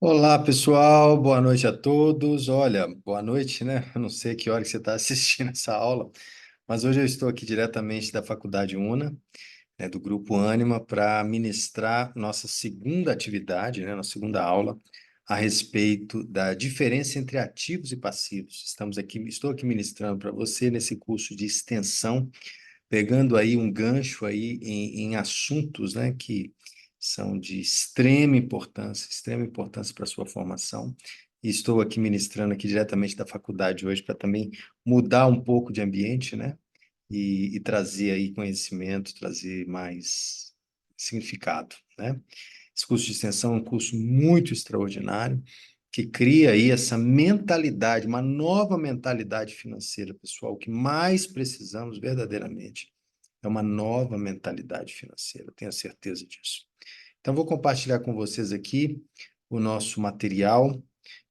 Olá, pessoal. Boa noite a todos. Olha, boa noite, né? Eu não sei que hora que você está assistindo essa aula, mas hoje eu estou aqui diretamente da Faculdade UNA, né, do Grupo Ânima, para ministrar nossa segunda atividade, né, nossa segunda aula, a respeito da diferença entre ativos e passivos. Estou aqui ministrando para você nesse curso de extensão, pegando aí um gancho aí em assuntos, né, que são de extrema importância para a sua formação. E estou aqui ministrando aqui diretamente da faculdade hoje para também mudar um pouco de ambiente, né, e trazer aí conhecimento, trazer mais significado, né? Esse curso de extensão é um curso muito extraordinário, que cria aí essa mentalidade, uma nova mentalidade financeira, pessoal. O que mais precisamos verdadeiramente é uma nova mentalidade financeira, tenho certeza disso. Então, vou compartilhar com vocês aqui o nosso material.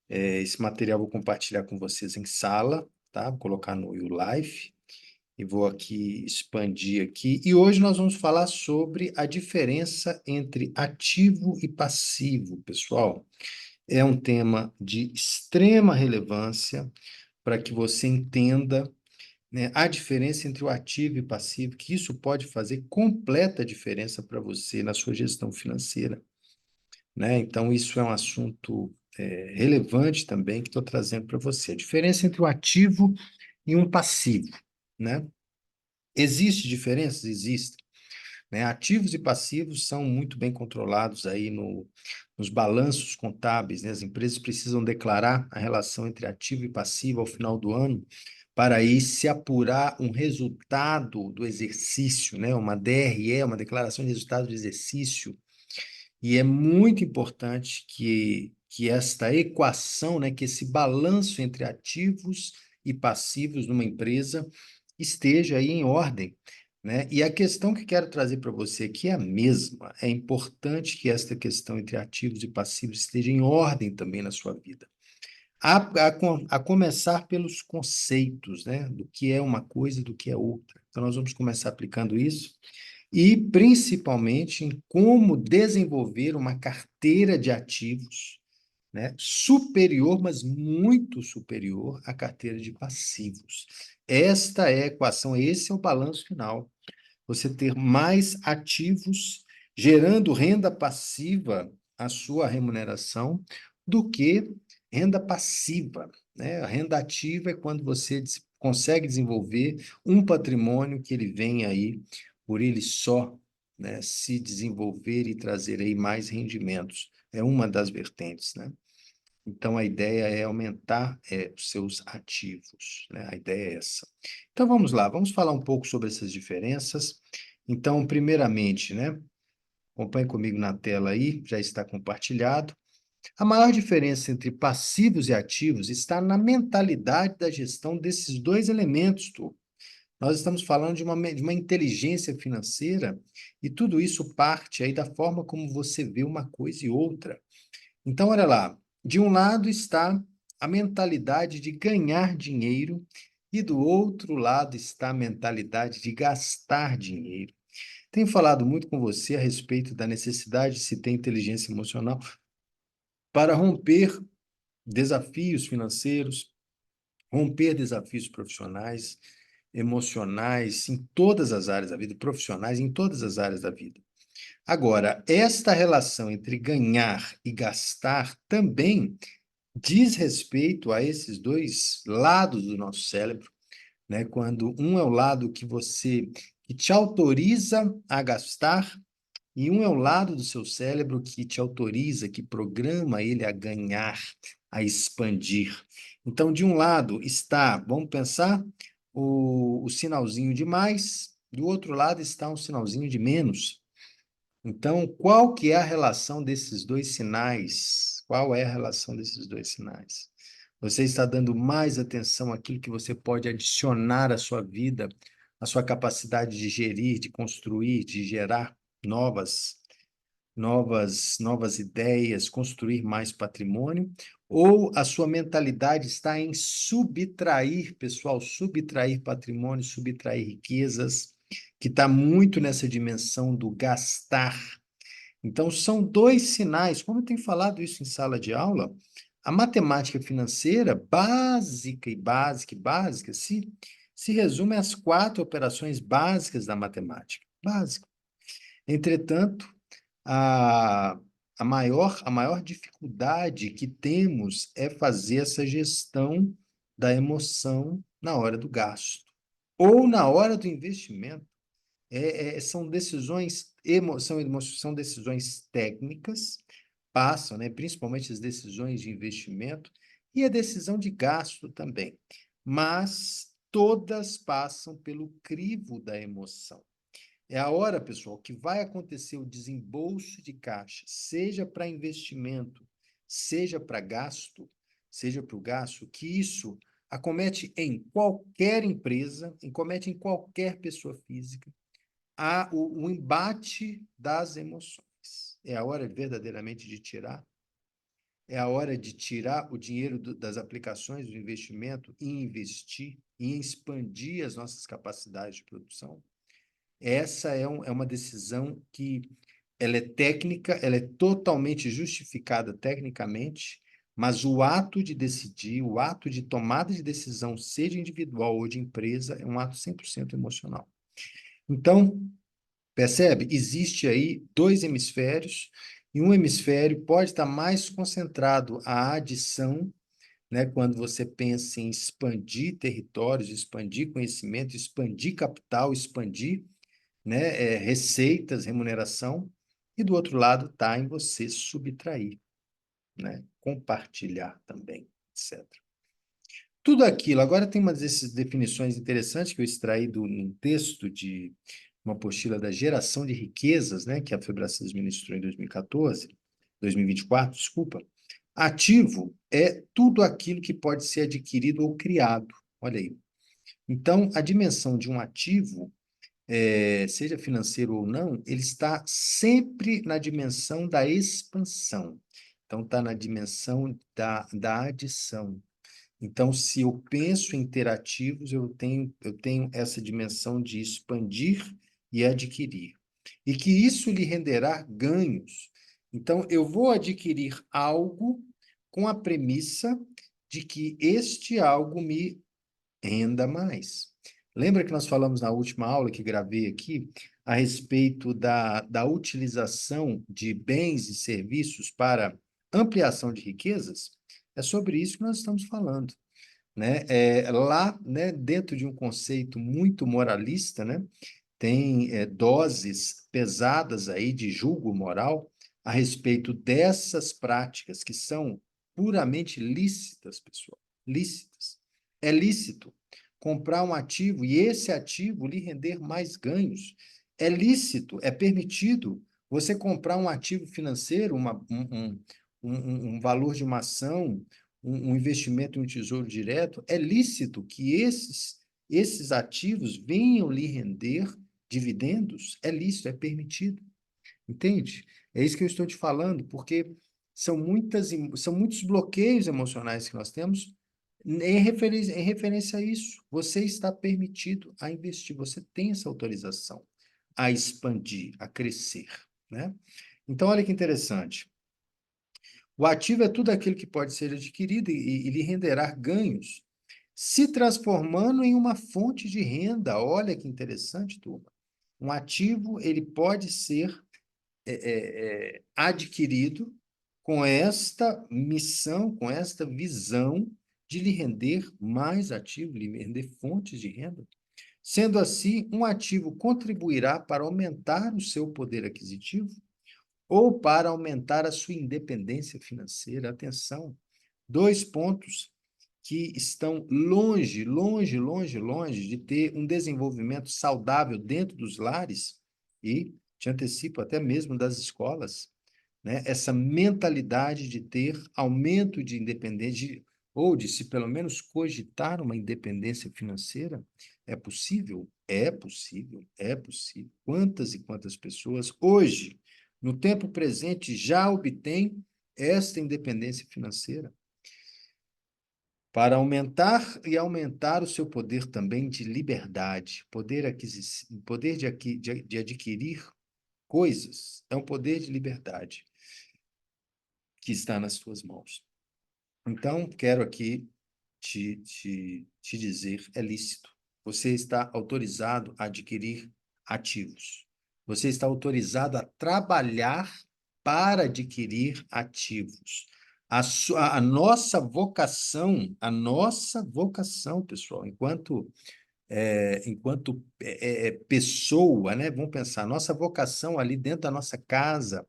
Esse material vou compartilhar com vocês em sala, tá? Vou colocar no YouLive e vou aqui expandir aqui. E hoje nós vamos falar sobre a diferença entre ativo e passivo, pessoal. É um tema de extrema relevância para que você entenda, né, a diferença entre o ativo e passivo, que isso pode fazer completa diferença para você na sua gestão financeira, né? Então, isso é um assunto relevante também que estou trazendo para você. A diferença entre o ativo e um passivo, né? Existe diferenças? Existem, né? Ativos e passivos são muito bem controlados aí nos balanços contábeis, né? As empresas precisam declarar a relação entre ativo e passivo ao final do ano para aí se apurar um resultado do exercício, né? Uma DRE, uma declaração de resultado do exercício, e é muito importante que esta equação, né, que esse balanço entre ativos e passivos numa empresa esteja aí em ordem, né? E a questão que quero trazer para você aqui é a mesma. É importante que esta questão entre ativos e passivos esteja em ordem também na sua vida. A começar pelos conceitos, né? Do que é uma coisa e do que é outra. Então, nós vamos começar aplicando isso e principalmente em como desenvolver uma carteira de ativos, né, superior, mas muito superior à carteira de passivos. Esta é a equação, esse é o balanço final. Você ter mais ativos gerando renda passiva à sua remuneração do que renda passiva, né? A renda ativa é quando você consegue desenvolver um patrimônio que ele vem aí por ele só, né, se desenvolver e trazer aí mais rendimentos. É uma das vertentes, né? Então, a ideia é aumentar os seus ativos, né? A ideia é essa. Então, vamos lá, vamos falar um pouco sobre essas diferenças. Então, primeiramente, né? Acompanhe comigo na tela aí, já está compartilhado. A maior diferença entre passivos e ativos está na mentalidade da gestão desses dois elementos, tu. Nós estamos falando de uma inteligência financeira e tudo isso parte aí da forma como você vê uma coisa e outra. Então, olha lá, de um lado está a mentalidade de ganhar dinheiro e do outro lado está a mentalidade de gastar dinheiro. Tenho falado muito com você a respeito da necessidade de se ter inteligência emocional para romper desafios financeiros, romper desafios profissionais, emocionais, em todas as áreas da vida, profissionais, em todas as áreas da vida. Agora, esta relação entre ganhar e gastar também diz respeito a esses dois lados do nosso cérebro, né? Quando um é o lado que te autoriza a gastar e um é o lado do seu cérebro que te autoriza, que programa ele a ganhar, a expandir. Então, de um lado está, vamos pensar, o sinalzinho de mais, do outro lado está um sinalzinho de menos. Então, qual que é a relação desses dois sinais? Qual é a relação desses dois sinais? Você está dando mais atenção àquilo que você pode adicionar à sua vida, à sua capacidade de gerir, de construir, de gerar novas ideias, construir mais patrimônio, ou a sua mentalidade está em subtrair, pessoal, subtrair patrimônio, subtrair riquezas, que está muito nessa dimensão do gastar, Então, são dois sinais. Como eu tenho falado isso em sala de aula, a matemática financeira básica e básica e básica se resume às quatro operações básicas da matemática. Básica. Entretanto, a, a maior dificuldade que temos é fazer essa gestão da emoção na hora do gasto ou na hora do investimento. São decisões, são decisões técnicas, passam, né, principalmente as decisões de investimento e a decisão de gasto também, mas todas passam pelo crivo da emoção. É a hora, pessoal, que vai acontecer o desembolso de caixa, seja para investimento, seja para gasto, seja para o gasto, que isso acomete em qualquer empresa, acomete em qualquer pessoa física, há o embate das emoções. É a hora verdadeiramente de tirar, é a hora de tirar o dinheiro das aplicações do investimento e investir, e expandir as nossas capacidades de produção. Essa é uma decisão que ela é técnica, ela é totalmente justificada tecnicamente, mas o ato de decidir, o ato de tomada de decisão, seja individual ou de empresa, é um ato 100% emocional. Então, percebe? Existe aí dois hemisférios, e um hemisfério pode estar mais concentrado à adição, né, quando você pensa em expandir territórios, expandir conhecimento, expandir capital, expandir, né, receitas, remuneração, e do outro lado está em você subtrair, né, compartilhar também, etc. Tudo aquilo. Agora tem umas dessas definições interessantes que eu extraí num texto de uma apostila da geração de riquezas, né, que a Febracis ministrou em 2014, 2024, desculpa. Ativo é tudo aquilo que pode ser adquirido ou criado. Olha aí. Então, a dimensão de um ativo, seja financeiro ou não, ele está sempre na dimensão da expansão. Então, está na dimensão da adição. Então, se eu penso em ter ativos, eu tenho essa dimensão de expandir e adquirir. E que isso lhe renderá ganhos. Então, eu vou adquirir algo com a premissa de que este algo me renda mais. Lembra que nós falamos na última aula que gravei aqui a respeito da utilização de bens e serviços para ampliação de riquezas? É sobre isso que nós estamos falando, né? Lá, né, dentro de um conceito muito moralista, né, tem doses pesadas aí de julgo moral a respeito dessas práticas que são puramente lícitas, pessoal, lícitas. É lícito comprar um ativo e esse ativo lhe render mais ganhos. É lícito, é permitido você comprar um ativo financeiro, um valor de uma ação, um investimento em um tesouro direto. É lícito que esses ativos venham lhe render dividendos. É lícito, é permitido. Entende? É isso que eu estou te falando, porque são muitos bloqueios emocionais que nós temos em referência a isso. Você está permitido a investir, você tem essa autorização a expandir, a crescer, né? Então, olha que interessante. O ativo é tudo aquilo que pode ser adquirido e lhe renderá ganhos, se transformando em uma fonte de renda. Olha que interessante, turma. Um ativo, ele pode ser adquirido com esta missão, com esta visão de lhe render mais ativo, lhe render fontes de renda. Sendo assim, um ativo contribuirá para aumentar o seu poder aquisitivo ou para aumentar a sua independência financeira. Atenção, dois pontos que estão longe, longe, longe, longe de ter um desenvolvimento saudável dentro dos lares e, te antecipo, até mesmo das escolas, né? Essa mentalidade de ter aumento de independência, ou de se pelo menos cogitar uma independência financeira, é possível? É possível, é possível. Quantas e quantas pessoas hoje, no tempo presente, já obtêm esta independência financeira? Para aumentar o seu poder também de liberdade, poder de adquirir coisas, é um poder de liberdade que está nas tuas mãos. Então, quero aqui te dizer, é lícito. Você está autorizado a adquirir ativos. Você está autorizado a trabalhar para adquirir ativos. A nossa vocação, pessoal, enquanto pessoa, né? Vamos pensar, nossa vocação ali dentro da nossa casa,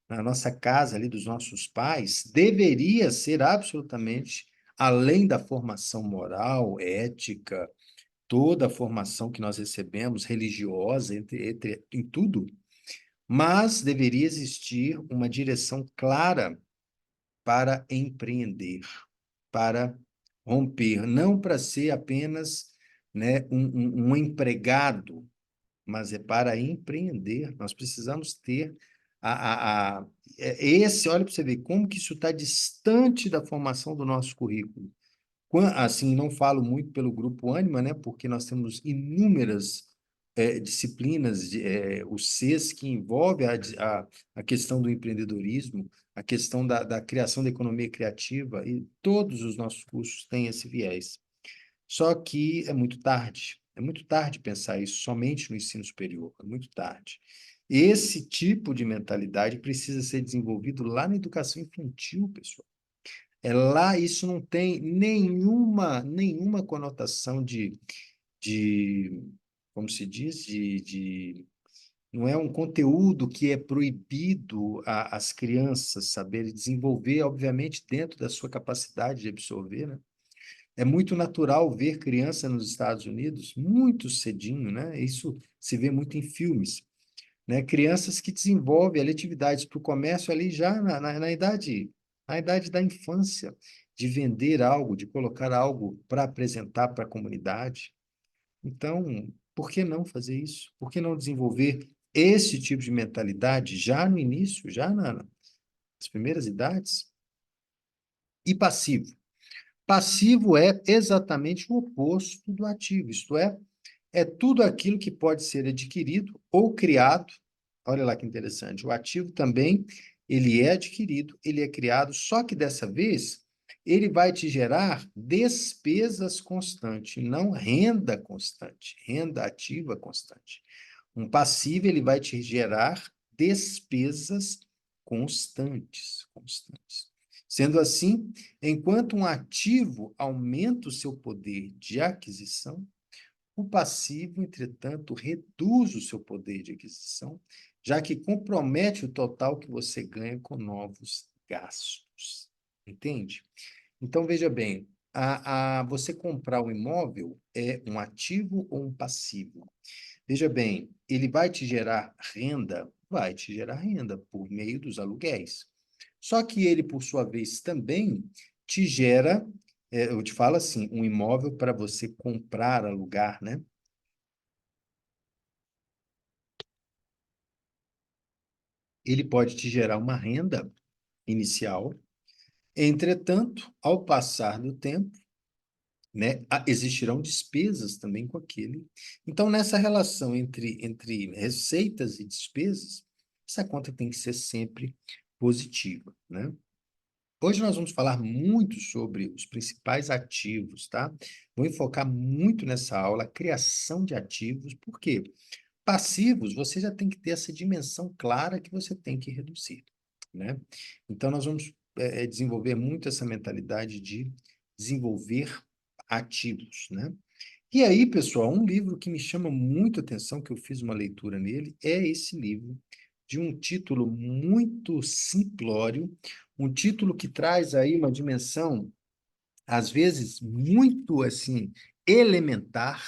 na nossa casa ali dos nossos pais, deveria ser absolutamente além da formação moral, ética, toda a formação que nós recebemos, religiosa, em tudo, mas deveria existir uma direção clara para empreender, para romper, não para ser apenas, né, um empregado, mas é para empreender. Nós precisamos ter olha para você ver como que isso está distante da formação do nosso currículo. Assim, não falo muito pelo Grupo Ânima, né, porque nós temos inúmeras disciplinas, os Cs que envolve a questão do empreendedorismo, a questão da criação da economia criativa, e todos os nossos cursos têm esse viés. Só que é muito tarde pensar isso somente no ensino superior, é muito tarde. Esse tipo de mentalidade precisa ser desenvolvido lá na educação infantil, pessoal. É lá, isso não tem nenhuma conotação de, como se diz, não é um conteúdo que é proibido às crianças saberem desenvolver, obviamente, dentro da sua capacidade de absorver, né? É muito natural ver criança nos Estados Unidos muito cedinho, né? Isso se vê muito em filmes, né? Crianças que desenvolvem ali atividades para o comércio ali já na idade da infância, de vender algo, de colocar algo para apresentar para a comunidade. Então, por que não fazer isso? Por que não desenvolver esse tipo de mentalidade já no início, já nas primeiras idades? E passivo. Passivo é exatamente o oposto do ativo, isto é tudo aquilo que pode ser adquirido ou criado. Olha lá que interessante. O ativo também, ele é adquirido, ele é criado, só que dessa vez ele vai te gerar despesas constantes, não renda constante, renda ativa constante. Um passivo, ele vai te gerar despesas constantes. Sendo assim, enquanto um ativo aumenta o seu poder de aquisição, o passivo, entretanto, reduz o seu poder de aquisição, já que compromete o total que você ganha com novos gastos. Entende? Então, veja bem, você comprar um imóvel é um ativo ou um passivo? Veja bem, ele vai te gerar renda? Vai te gerar renda por meio dos aluguéis. Só que ele, por sua vez, também te gera, eu te falo assim, um imóvel para você comprar, alugar, né? Ele pode te gerar uma renda inicial. Entretanto, ao passar do tempo, né, existirão despesas também com aquele. Então, nessa relação entre receitas e despesas, essa conta tem que ser sempre positiva, né? Hoje nós vamos falar muito sobre os principais ativos, tá? Vou enfocar muito nessa aula a criação de ativos, por quê? Passivos, você já tem que ter essa dimensão clara que você tem que reduzir, né? Então, nós vamos desenvolver muito essa mentalidade de desenvolver ativos, né? E aí, pessoal, um livro que me chama muito a atenção, que eu fiz uma leitura nele, é esse livro, de um título muito simplório, um título que traz aí uma dimensão às vezes muito assim elementar,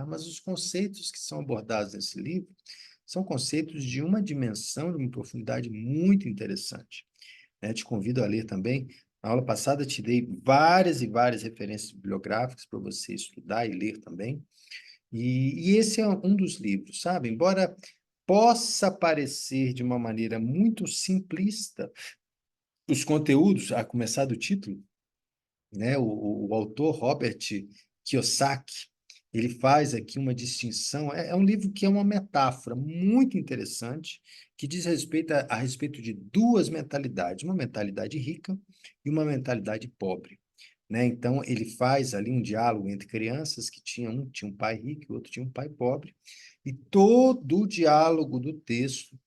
mas os conceitos que são abordados nesse livro são conceitos de uma dimensão, de uma profundidade muito interessante, né? Te convido a ler também. Na aula passada te dei várias e várias referências bibliográficas para você estudar e ler também. E esse é um dos livros, sabe? Embora possa parecer de uma maneira muito simplista, os conteúdos, a começar do título, né? O autor Robert Kiyosaki, ele faz aqui uma distinção. É um livro que é uma metáfora muito interessante, que diz a respeito de duas mentalidades, uma mentalidade rica e uma mentalidade pobre. Né? Então, ele faz ali um diálogo entre crianças que tinha um pai rico e o outro tinha um pai pobre, e todo o diálogo do texto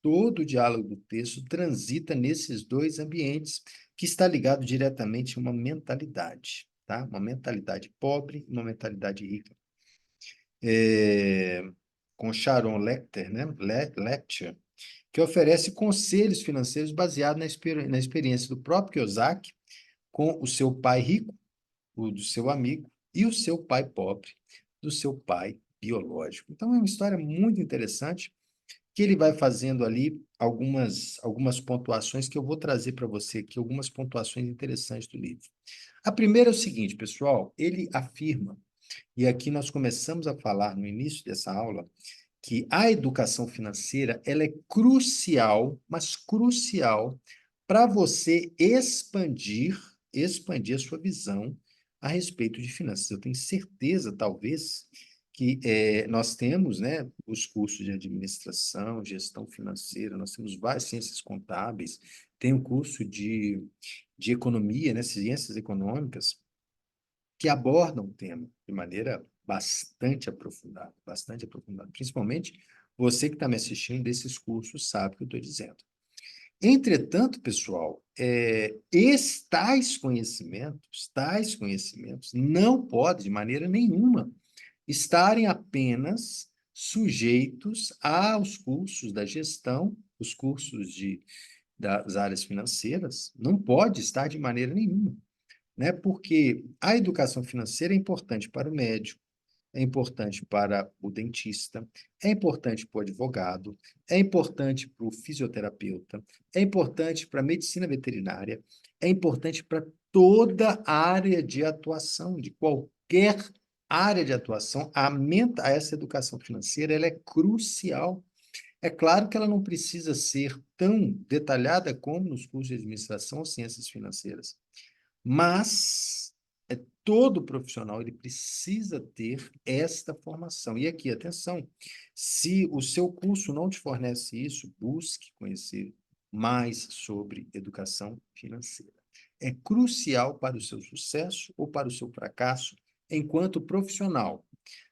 transita nesses dois ambientes, que está ligado diretamente a uma mentalidade, tá? Uma mentalidade pobre e uma mentalidade rica. Com Sharon Lecter, né? Lecter, que oferece conselhos financeiros baseados na experiência do próprio Kiyosaki com o seu pai rico, o do seu amigo, e o seu pai pobre, do seu pai biológico. Então, é uma história muito interessante, que ele vai fazendo ali algumas pontuações que eu vou trazer para você aqui, algumas pontuações interessantes do livro. A primeira é o seguinte, pessoal, ele afirma, e aqui nós começamos a falar no início dessa aula, que a educação financeira ela é crucial, mas crucial para você expandir a sua visão a respeito de finanças. Eu tenho certeza, talvez, que nós temos, né, os cursos de administração, gestão financeira, nós temos várias ciências contábeis, tem o curso de economia, né, ciências econômicas, que abordam o tema de maneira bastante aprofundada. Principalmente você que está me assistindo desses cursos sabe o que eu estou dizendo. Entretanto, pessoal, tais conhecimentos não podem, de maneira nenhuma, estarem apenas sujeitos aos cursos da gestão, os cursos das áreas financeiras, não pode estar de maneira nenhuma, né? Porque a educação financeira é importante para o médico, é importante para o dentista, é importante para o advogado, é importante para o fisioterapeuta, é importante para a medicina veterinária, é importante para toda área de atuação, de qualquer área de atuação. Essa educação financeira ela é crucial. É claro que ela não precisa ser tão detalhada como nos cursos de administração ou ciências financeiras, mas todo profissional ele precisa ter esta formação. E aqui, atenção, se o seu curso não te fornece isso, busque conhecer mais sobre educação financeira. É crucial para o seu sucesso ou para o seu fracasso enquanto profissional.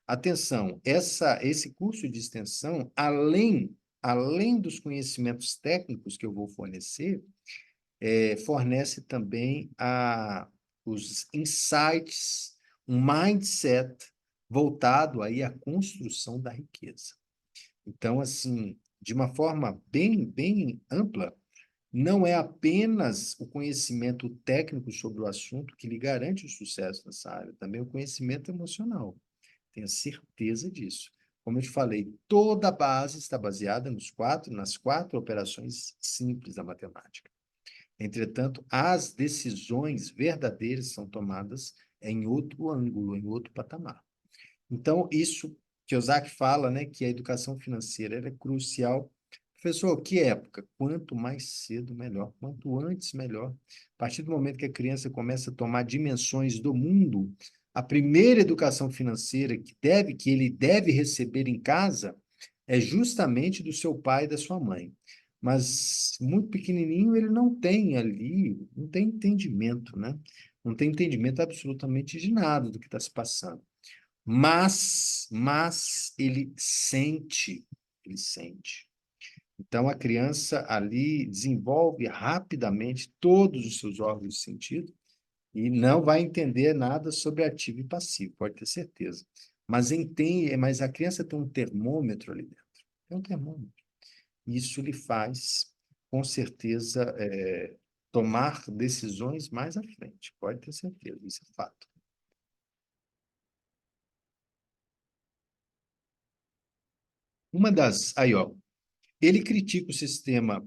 Atenção, esse curso de extensão, além dos conhecimentos técnicos que eu vou fornecer, fornece também os insights, um mindset voltado aí à construção da riqueza. Então, assim, de uma forma bem ampla, não é apenas o conhecimento técnico sobre o assunto que lhe garante o sucesso nessa área, também o conhecimento emocional. Tenha certeza disso. Como eu te falei, toda a base está baseada nas quatro operações simples da matemática. Entretanto, as decisões verdadeiras são tomadas em outro ângulo, em outro patamar. Então, isso que Kiyosaki fala, né, que a educação financeira é crucial. Professor, que época? Quanto mais cedo, melhor. Quanto antes, melhor. A partir do momento que a criança começa a tomar dimensões do mundo, a primeira educação financeira que ele deve receber em casa é justamente do seu pai e da sua mãe. Mas muito pequenininho ele não tem ali, não tem entendimento, né? Não tem entendimento absolutamente de nada do que está se passando. Mas ele sente, ele sente. Então a criança ali desenvolve rapidamente todos os seus órgãos de sentido e não vai entender nada sobre ativo e passivo, pode ter certeza. Mas a criança tem um termômetro ali dentro. Tem um termômetro. Isso lhe faz, com certeza, tomar decisões mais à frente. Pode ter certeza, isso é fato. Aí, ó, ele critica o sistema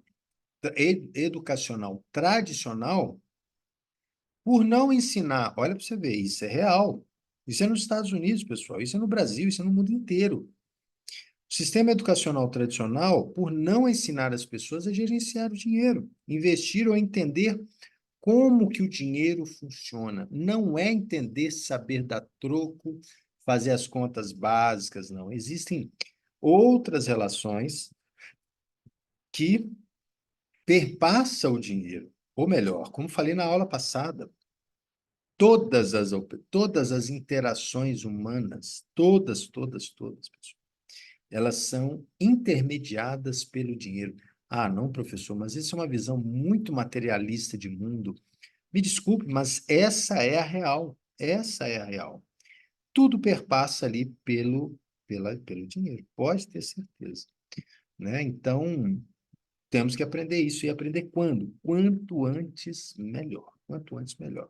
educacional tradicional por não ensinar. Olha para você ver, isso é real. Isso é nos Estados Unidos, pessoal. Isso é no Brasil, isso é no mundo inteiro. O sistema educacional tradicional, por não ensinar as pessoas a gerenciar o dinheiro, investir ou entender como que o dinheiro funciona. Não é entender saber dar troco, fazer as contas básicas, não. Existem outras relações que perpassam o dinheiro. Ou melhor, como falei na aula passada, todas as interações humanas, todas, pessoal, elas são intermediadas pelo dinheiro. Ah, não, professor, mas isso é uma visão muito materialista de mundo. Me desculpe, mas essa é a real. Essa é a real. Tudo perpassa ali pelo dinheiro, pode ter certeza, né? Então, temos que aprender isso. E aprender quando? Quanto antes, melhor. Quanto antes, melhor.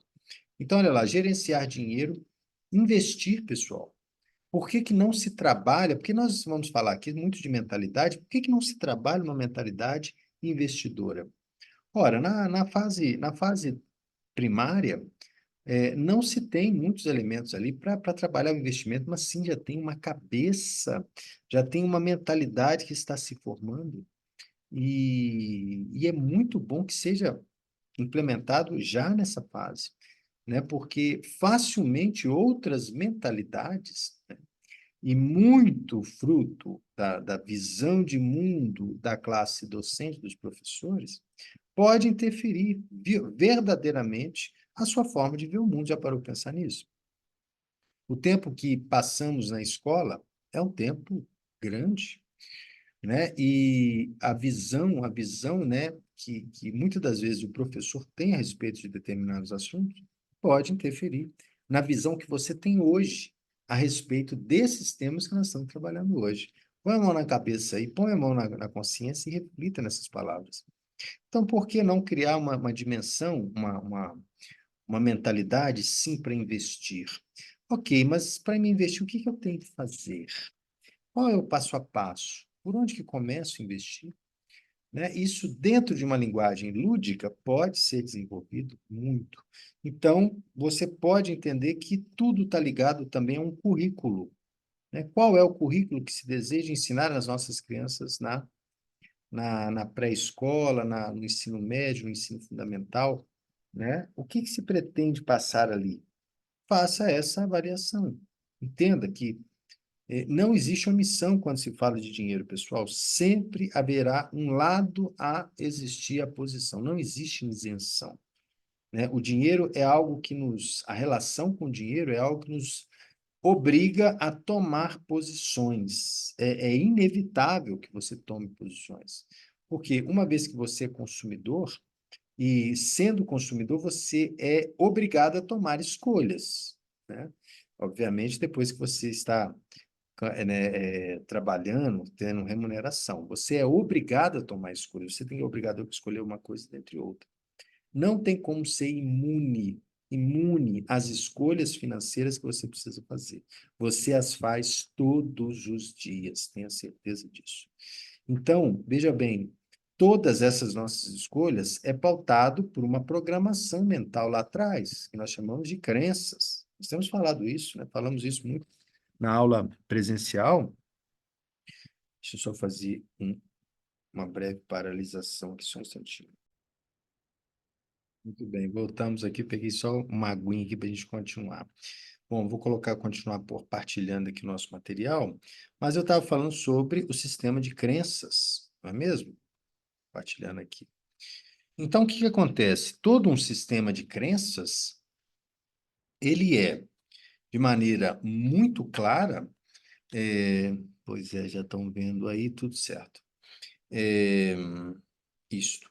Então, olha lá, gerenciar dinheiro, investir, pessoal. Por que que não se trabalha? Porque nós vamos falar aqui muito de mentalidade. Por que que não se trabalha uma mentalidade investidora? Ora, na fase primária, não se tem muitos elementos ali para trabalhar o investimento, mas sim já tem uma cabeça, já tem uma mentalidade que está se formando, e é muito bom que seja implementado já nessa fase, né? Porque facilmente outras mentalidades, né, e muito fruto da visão de mundo da classe docente dos professores, pode interferir verdadeiramente a sua forma de ver o mundo. Já parou para pensar nisso? O tempo que passamos na escola é um tempo grande, né? E a visão, né, que muitas das vezes o professor tem a respeito de determinados assuntos, pode interferir na visão que você tem hoje a respeito desses temas que nós estamos trabalhando hoje. Põe a mão na cabeça aí, põe a mão na consciência e reflita nessas palavras. Então, por que não criar uma dimensão, uma mentalidade, sim, para investir? Ok, mas para me investir, o que que eu tenho que fazer? Qual é o passo a passo? Por onde que começo a investir? Né? Isso, dentro de uma linguagem lúdica, pode ser desenvolvido muito. Então, você pode entender que tudo está ligado também a um currículo. Né? Qual é o currículo que se deseja ensinar às nossas crianças na pré-escola, no ensino médio, no ensino fundamental? Né? O que que se pretende passar ali? Faça essa avaliação. Entenda que não existe omissão quando se fala de dinheiro, pessoal. Sempre haverá um lado a existir a posição. Não existe isenção, né? O dinheiro é algo que a relação com o dinheiro é algo que nos obriga a tomar posições. É inevitável que você tome posições. Porque uma vez que você é consumidor, e sendo consumidor, você é obrigado a tomar escolhas, né? Obviamente, depois que você está né, trabalhando, tendo remuneração. Você é obrigado a tomar escolhas, você tem que obrigado a escolher uma coisa dentre outra. Não tem como ser imune às escolhas financeiras que você precisa fazer. Você as faz todos os dias, tenha certeza disso. Então, veja bem, todas essas nossas escolhas é pautado por uma programação mental lá atrás, que nós chamamos de crenças. Nós temos falado isso, né? Falamos isso muito na aula presencial. Deixa eu só fazer uma breve paralisação aqui, só um instantinho. Muito bem, voltamos aqui. Peguei só uma aguinha aqui para a gente continuar. Bom, vou continuar partilhando aqui o nosso material, mas eu estava falando sobre o sistema de crenças, não é mesmo? Partilhando aqui. Então, o que que acontece? Todo um sistema de crenças, ele é, de maneira muito clara, pois é, já estão vendo aí, tudo certo. É, isto.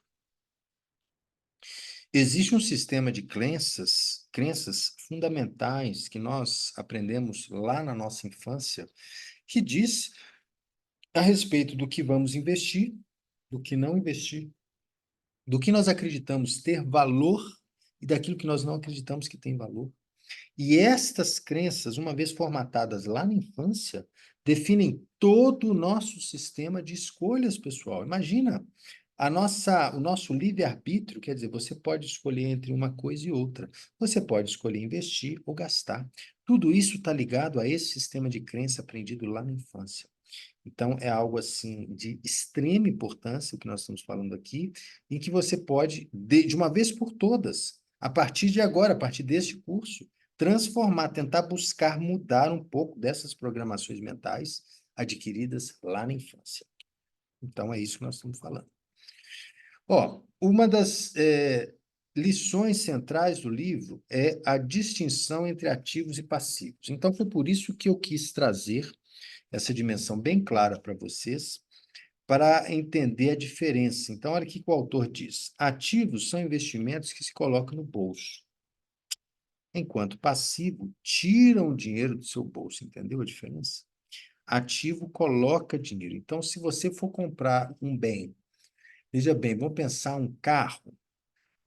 Existe um sistema de crenças fundamentais que nós aprendemos lá na nossa infância, que diz a respeito do que vamos investir, do que não investir, do que nós acreditamos ter valor e daquilo que nós não acreditamos que tem valor. E estas crenças, uma vez formatadas lá na infância, definem todo o nosso sistema de escolhas, pessoal. Imagina, o nosso livre-arbítrio, quer dizer, você pode escolher entre uma coisa e outra. Você pode escolher investir ou gastar. Tudo isso está ligado a esse sistema de crença aprendido lá na infância. Então, é algo assim de extrema importância o que nós estamos falando aqui, em que você pode, de uma vez por todas, a partir de agora, a partir deste curso, transformar, tentar buscar mudar um pouco dessas programações mentais adquiridas lá na infância. Então, é isso que nós estamos falando. Ó, uma das lições centrais do livro é a distinção entre ativos e passivos. Então, foi por isso que eu quis trazer essa dimensão bem clara para vocês, para entender a diferença. Então, olha o que o autor diz. Ativos são investimentos que se colocam no bolso, enquanto passivo tiram o dinheiro do seu bolso. Entendeu a diferença? Ativo coloca dinheiro. Então, se você for comprar um bem, veja bem, vamos pensar um carro.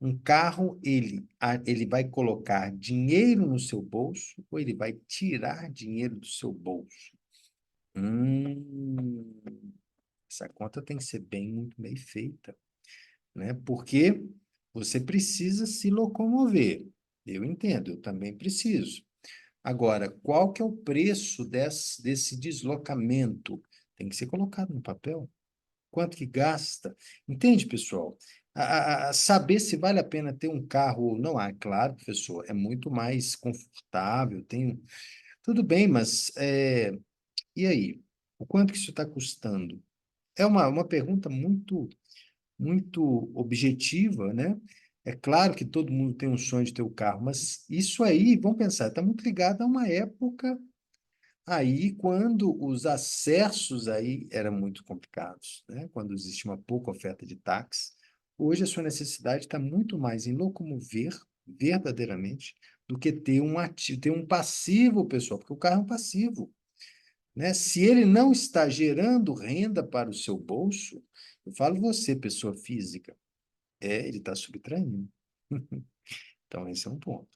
Um carro, ele vai colocar dinheiro no seu bolso ou ele vai tirar dinheiro do seu bolso? Hum, essa conta tem que ser muito bem feita, né? Porque você precisa se locomover. Eu entendo, eu também preciso. Agora, qual que é o preço desse deslocamento? Tem que ser colocado no papel. Quanto que gasta? Entende, pessoal? Saber se vale a pena ter um carro ou não. Ah, claro, professor, é muito mais confortável, tudo bem, mas e aí? O quanto que isso está custando? É uma pergunta muito objetiva, né? É claro que todo mundo tem um sonho de ter o carro, mas isso aí, vamos pensar, está muito ligado a uma época aí quando os acessos aí eram muito complicados, né? Quando existia uma pouca oferta de táxi. Hoje a sua necessidade está muito mais em locomover verdadeiramente do que ter um ativo, ter um passivo, pessoal, porque o carro é um passivo, né? Se ele não está gerando renda para o seu bolso, eu falo você, pessoa física, ele está subtraindo. Então, esse é um ponto,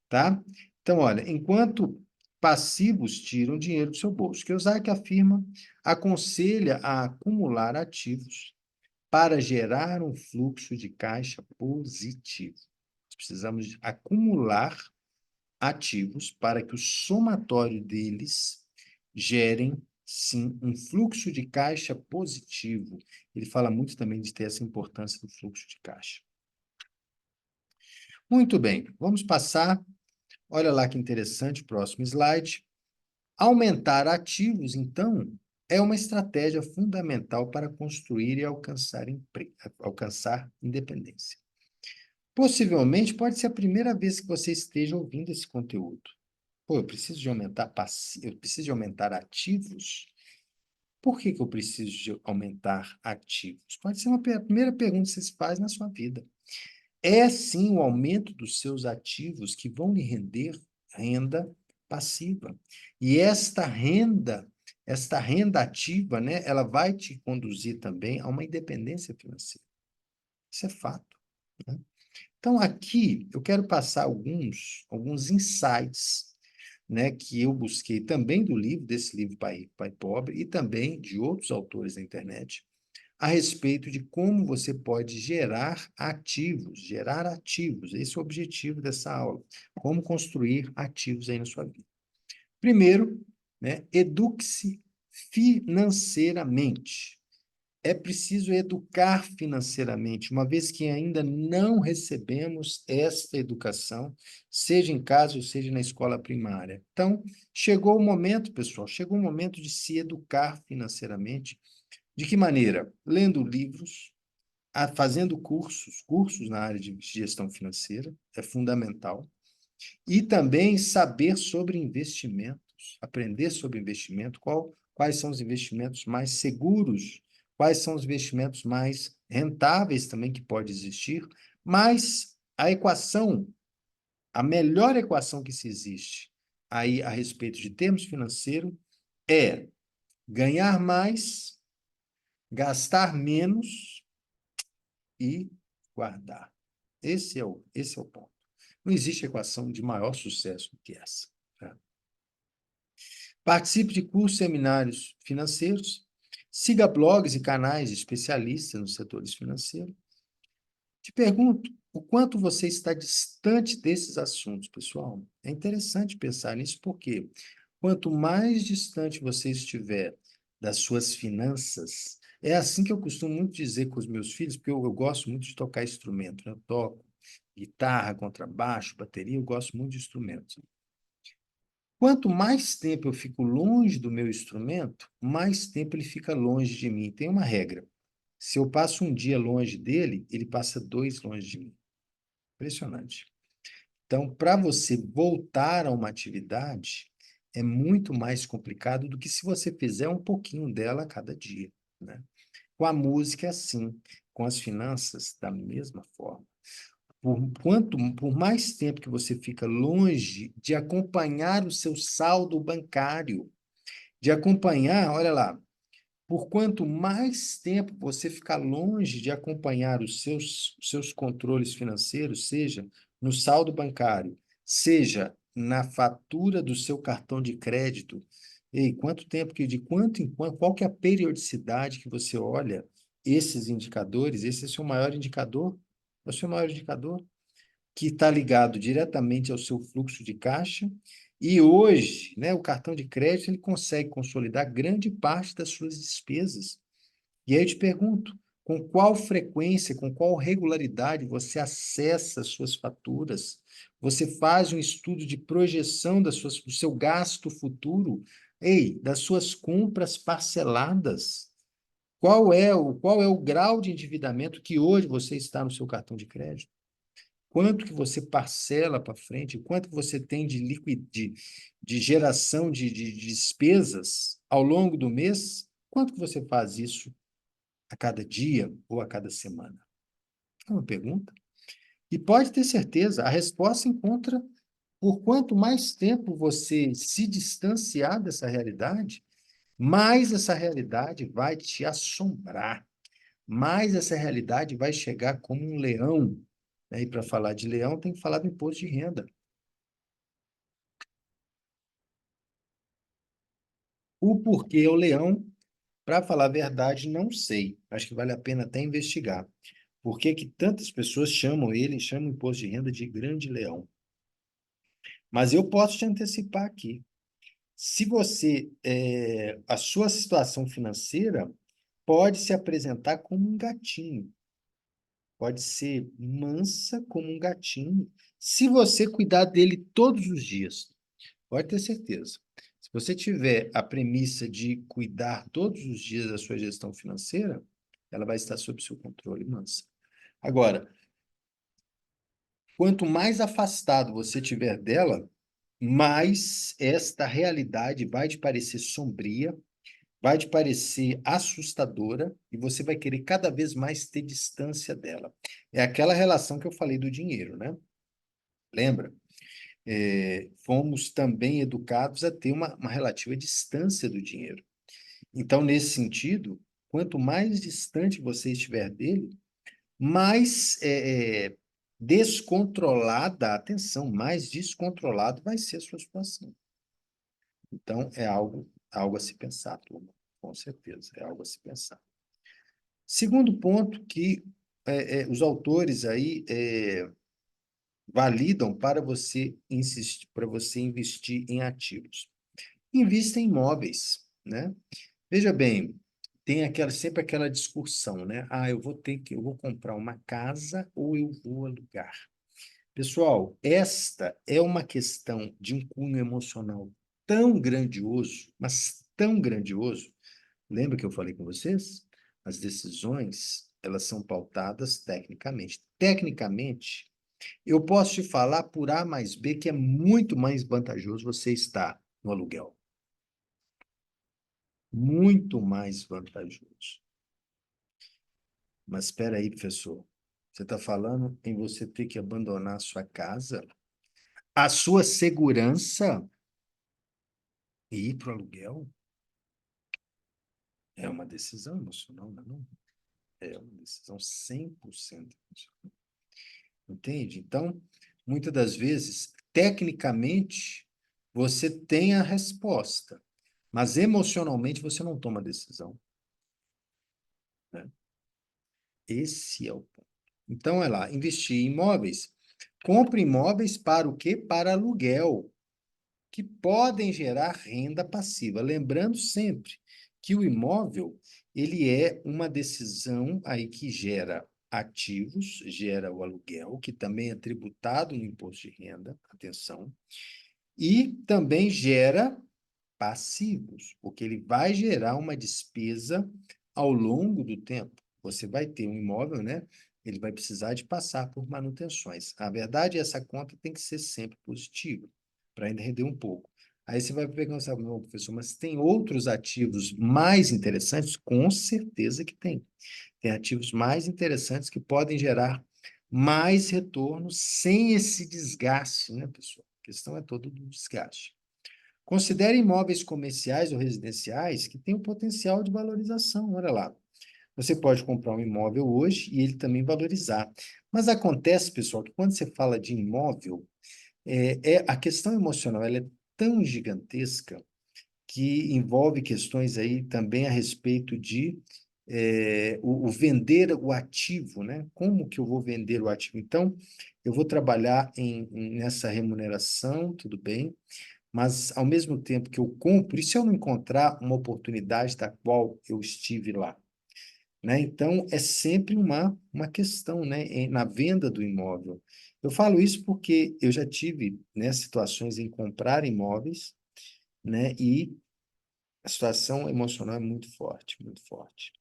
tá? Então, olha, enquanto passivos tiram dinheiro do seu bolso, Kiyosaki afirma, aconselha a acumular ativos para gerar um fluxo de caixa positivo. Precisamos acumular ativos para que o somatório deles gerem, sim, um fluxo de caixa positivo. Ele fala muito também de ter essa importância do fluxo de caixa. Muito bem, vamos passar. Olha lá que interessante, próximo slide. Aumentar ativos, então, é uma estratégia fundamental para construir e alcançar independência. Possivelmente pode ser a primeira vez que você esteja ouvindo esse conteúdo. Pô, eu preciso de aumentar ativos? Por que que eu preciso de aumentar ativos? Pode ser uma primeira pergunta que você se faz na sua vida. É sim o aumento dos seus ativos que vão lhe render renda passiva. E esta renda ativa, né, ela vai te conduzir também a uma independência financeira. Isso é fato, né? Então, aqui eu quero passar alguns insights, né, que eu busquei também do livro, desse livro Pai Pobre, e também de outros autores da internet, a respeito de como você pode gerar ativos. Esse é o objetivo dessa aula. Como construir ativos aí na sua vida. Primeiro, né, eduque-se financeiramente. É preciso educar financeiramente, uma vez que ainda não recebemos esta educação, seja em casa ou seja na escola primária. Então, chegou o momento, pessoal, chegou o momento de se educar financeiramente. De que maneira? Lendo livros, fazendo cursos na área de gestão financeira, é fundamental. E também saber sobre investimentos, aprender sobre investimento, quais são os investimentos mais seguros, quais são os investimentos mais rentáveis também que pode existir, mas a melhor equação que se existe aí a respeito de termos financeiros é ganhar mais, gastar menos e guardar. Esse é o ponto. Não existe equação de maior sucesso do que essa. Tá? Participe de cursos e seminários financeiros, siga blogs e canais de especialistas nos setores financeiros. Te pergunto, o quanto você está distante desses assuntos, pessoal? É interessante pensar nisso, porque quanto mais distante você estiver das suas finanças, é assim que eu costumo muito dizer com os meus filhos, porque eu gosto muito de tocar instrumento, né? Eu toco guitarra, contrabaixo, bateria, eu gosto muito de instrumentos. Quanto mais tempo eu fico longe do meu instrumento, mais tempo ele fica longe de mim. Tem uma regra. Se eu passo um dia longe dele, ele passa 2 longe de mim. Impressionante. Então, para você voltar a uma atividade, é muito mais complicado do que se você fizer um pouquinho dela a cada dia, né? Com a música é assim, com as finanças da mesma forma. Por mais tempo que você fica longe de acompanhar o seu saldo bancário, de acompanhar, olha lá, por quanto mais tempo você ficar longe de acompanhar os seus controles financeiros, seja no saldo bancário, seja na fatura do seu cartão de crédito, e quanto tempo que de quanto em quanto, qual que é a periodicidade que você olha esses indicadores, esse é o seu maior indicador, é o seu maior indicador que está ligado diretamente ao seu fluxo de caixa. E hoje, né, o cartão de crédito ele consegue consolidar grande parte das suas despesas. E aí eu te pergunto, com qual frequência, com qual regularidade você acessa as suas faturas? Você faz um estudo de projeção do seu gasto futuro? Ei, das suas compras parceladas? Qual é o grau de endividamento que hoje você está no seu cartão de crédito? Quanto que você parcela para frente, quanto que você tem de geração de despesas ao longo do mês, quanto que você faz isso a cada dia ou a cada semana? É uma pergunta. E pode ter certeza, a resposta se encontra por quanto mais tempo você se distanciar dessa realidade, mais essa realidade vai te assombrar, mais essa realidade vai chegar como um leão, né? E para falar de leão, tem que falar do imposto de renda. O porquê o leão, para falar a verdade, não sei. Acho que vale a pena até investigar. Por que que tantas pessoas chamam o imposto de renda de grande leão? Mas eu posso te antecipar aqui. Se você, a sua situação financeira pode se apresentar como um gatinho, pode ser mansa como um gatinho, se você cuidar dele todos os dias. Pode ter certeza. Se você tiver a premissa de cuidar todos os dias da sua gestão financeira, ela vai estar sob seu controle, mansa. Agora, quanto mais afastado você tiver dela, mais esta realidade vai te parecer sombria, vai te parecer assustadora e você vai querer cada vez mais ter distância dela. É aquela relação que eu falei do dinheiro, né? Lembra? Fomos também educados a ter uma relativa distância do dinheiro. Então, nesse sentido, quanto mais distante você estiver dele, mais descontrolada, atenção, mais descontrolado vai ser a sua situação. Então, é algo a se pensar, turma, com certeza, é algo a se pensar. Segundo ponto que os autores aí validam para você insistir, para você investir em ativos. Invista em imóveis, né? Veja bem, tem sempre aquela discussão, né? Ah, eu vou comprar uma casa ou eu vou alugar. Pessoal, esta é uma questão de um cunho emocional tão grandioso, mas tão grandioso. Lembra que eu falei com vocês? As decisões, elas são pautadas tecnicamente. Tecnicamente, eu posso te falar por A mais B que é muito mais vantajoso você estar no aluguel. Muito mais vantajoso. Mas espera aí, professor. Você está falando em você ter que abandonar a sua casa, a sua segurança e ir para o aluguel? É uma decisão emocional, não é não? É uma decisão 100% emocional. Entende? Então, muitas das vezes, tecnicamente, você tem a resposta, mas emocionalmente você não toma decisão, né? Esse é o ponto. Então, é lá, investir em imóveis. Compre imóveis para o quê? Para aluguel, que podem gerar renda passiva. Lembrando sempre que o imóvel, ele é uma decisão aí que gera ativos, gera o aluguel, que também é tributado no imposto de renda, atenção, E também gera passivos, porque ele vai gerar uma despesa ao longo do tempo. Você vai ter um imóvel, né? Ele vai precisar de passar por manutenções. A verdade, essa conta tem que ser sempre positiva, para ainda render um pouco. Aí você vai pegar e falar, não, professor, mas tem outros ativos mais interessantes? Com certeza que tem. Tem ativos mais interessantes que podem gerar mais retorno sem esse desgaste, né, pessoal? A questão é todo do desgaste. Considere imóveis comerciais ou residenciais que têm o potencial de valorização. Olha lá. Você pode comprar um imóvel hoje e ele também valorizar. Mas acontece, pessoal, que quando você fala de imóvel, a questão emocional ela é tão gigantesca que envolve questões aí também a respeito de o vender o ativo, né? Como que eu vou vender o ativo? Então, eu vou trabalhar nessa remuneração, tudo bem, mas ao mesmo tempo que eu compro, e se eu não encontrar uma oportunidade da qual eu estive lá? Né? Então, é sempre uma questão, né, na venda do imóvel. Eu falo isso porque eu já tive, né, situações em comprar imóveis, né, e a situação emocional é muito forte, muito forte.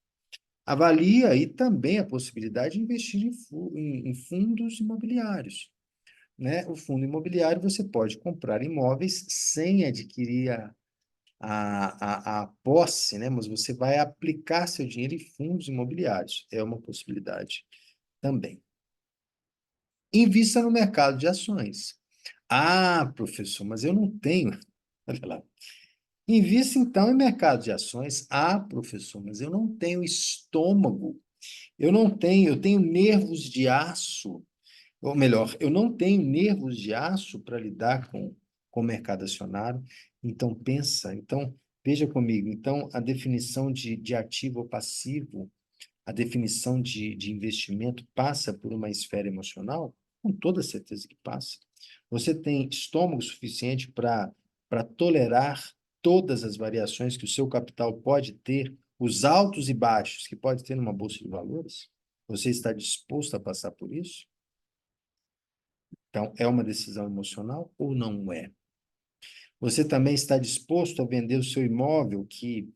Avalie aí também a possibilidade de investir em fundos imobiliários, né? O fundo imobiliário você pode comprar imóveis sem adquirir a posse, né? Mas você vai aplicar seu dinheiro em fundos imobiliários. É uma possibilidade também. Invista no mercado de ações. Ah, professor, mas eu não tenho. Olha lá. Invista então em mercado de ações. Ah, professor, mas eu não tenho estômago. Eu tenho nervos de aço. Ou melhor, eu não tenho nervos de aço para lidar com o mercado acionário. Então, pensa, então, veja comigo. Então, a definição de ativo ou passivo, a definição de investimento passa por uma esfera emocional? Com toda certeza que passa. Você tem estômago suficiente para tolerar todas as variações que o seu capital pode ter, os altos e baixos que pode ter numa bolsa de valores? Você está disposto a passar por isso? Então, é uma decisão emocional ou não é? Você também está disposto a vender o seu imóvel que,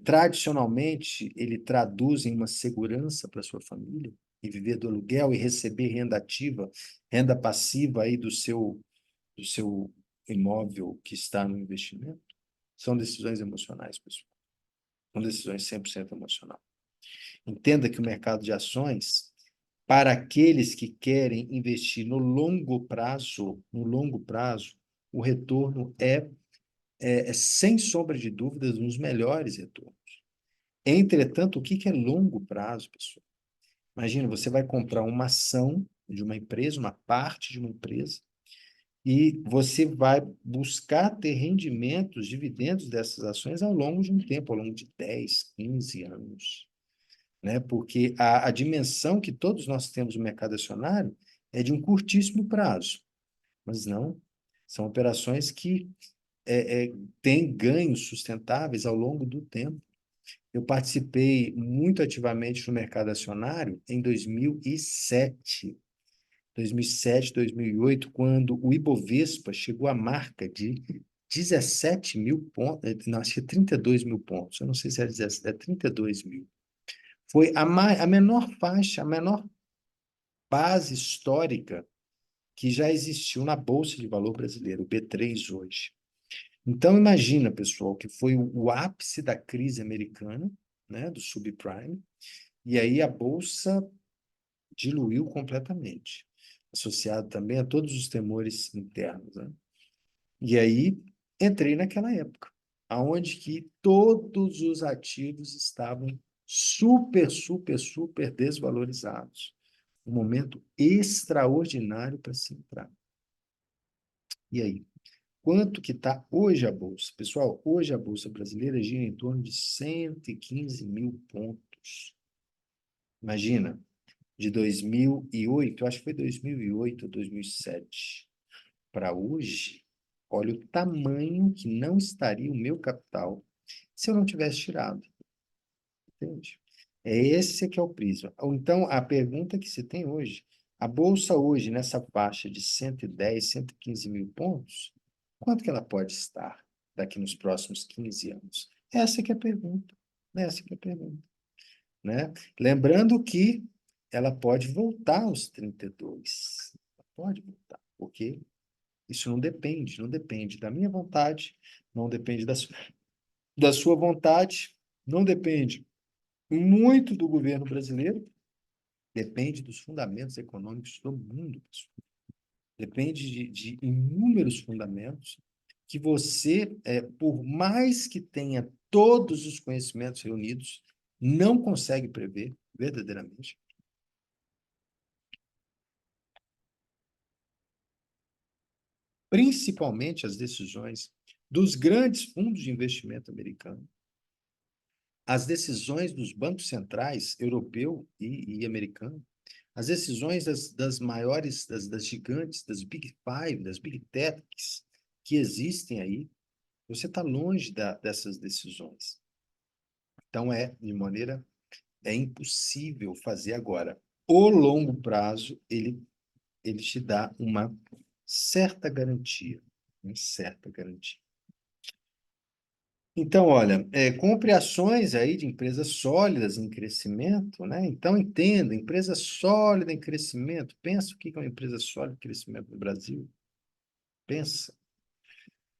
tradicionalmente, ele traduz em uma segurança para sua família? E viver do aluguel e receber renda ativa, renda passiva aí do seu imóvel que está no investimento? São decisões emocionais, pessoal. São decisões 100% emocionais. Entenda que o mercado de ações, para aqueles que querem investir no longo prazo, o retorno sem sombra de dúvidas, um dos melhores retornos. Entretanto, o que é longo prazo, pessoal? Imagina, você vai comprar uma ação de uma empresa, uma parte de uma empresa, e você vai buscar ter rendimentos, dividendos dessas ações ao longo de um tempo, ao longo de 10, 15 anos, né? Porque a dimensão que todos nós temos no mercado acionário é de um curtíssimo prazo, mas não, são operações que têm ganhos sustentáveis ao longo do tempo. Eu participei muito ativamente no mercado acionário em 2007. 2007, 2008, quando o Ibovespa chegou à marca de 17 mil pontos, não, acho que 32 mil pontos, eu não sei se é 17, é 32 mil. Foi a menor faixa, a menor base histórica que já existiu na Bolsa de Valor brasileira, o B3 hoje. Então, imagina, pessoal, que foi o ápice da crise americana, né, do subprime, e aí a Bolsa diluiu completamente, associado também a todos os temores internos, né? E aí entrei naquela época, aonde que todos os ativos estavam super, super, super desvalorizados. Um momento extraordinário para se entrar. E aí? Quanto que está hoje a Bolsa? Pessoal, hoje a Bolsa brasileira gira em torno de 115 mil pontos. Imagina, de 2008, acho que foi 2008 ou 2007, para hoje, olha o tamanho que não estaria o meu capital se eu não tivesse tirado, entende? É esse que é o prisma. Ou então, a pergunta que se tem hoje, a Bolsa hoje, nessa faixa de 110, 115 mil pontos, Quanto que ela pode estar daqui nos próximos 15 anos? Essa que é a pergunta. Essa que é a pergunta, né? Lembrando que ela pode voltar aos 32. Ela pode voltar, porque isso não depende da minha vontade, não depende da sua vontade, não depende muito do governo brasileiro, depende dos fundamentos econômicos do mundo, pessoal. Depende de inúmeros fundamentos que você, por mais que tenha todos os conhecimentos reunidos, não consegue prever verdadeiramente. Principalmente as decisões dos grandes fundos de investimento americanos, as decisões dos bancos centrais europeu e americano, as decisões das maiores, das gigantes, das Big Five, das Big Techs que existem aí, você está longe dessas decisões. Então, de maneira, é impossível fazer agora. O longo prazo, ele te dá uma certa garantia, uma certa garantia. Então, olha, compre ações aí de empresas sólidas em crescimento, né? Então, entenda, empresa sólida em crescimento. Pensa o que é uma empresa sólida em crescimento no Brasil. Pensa.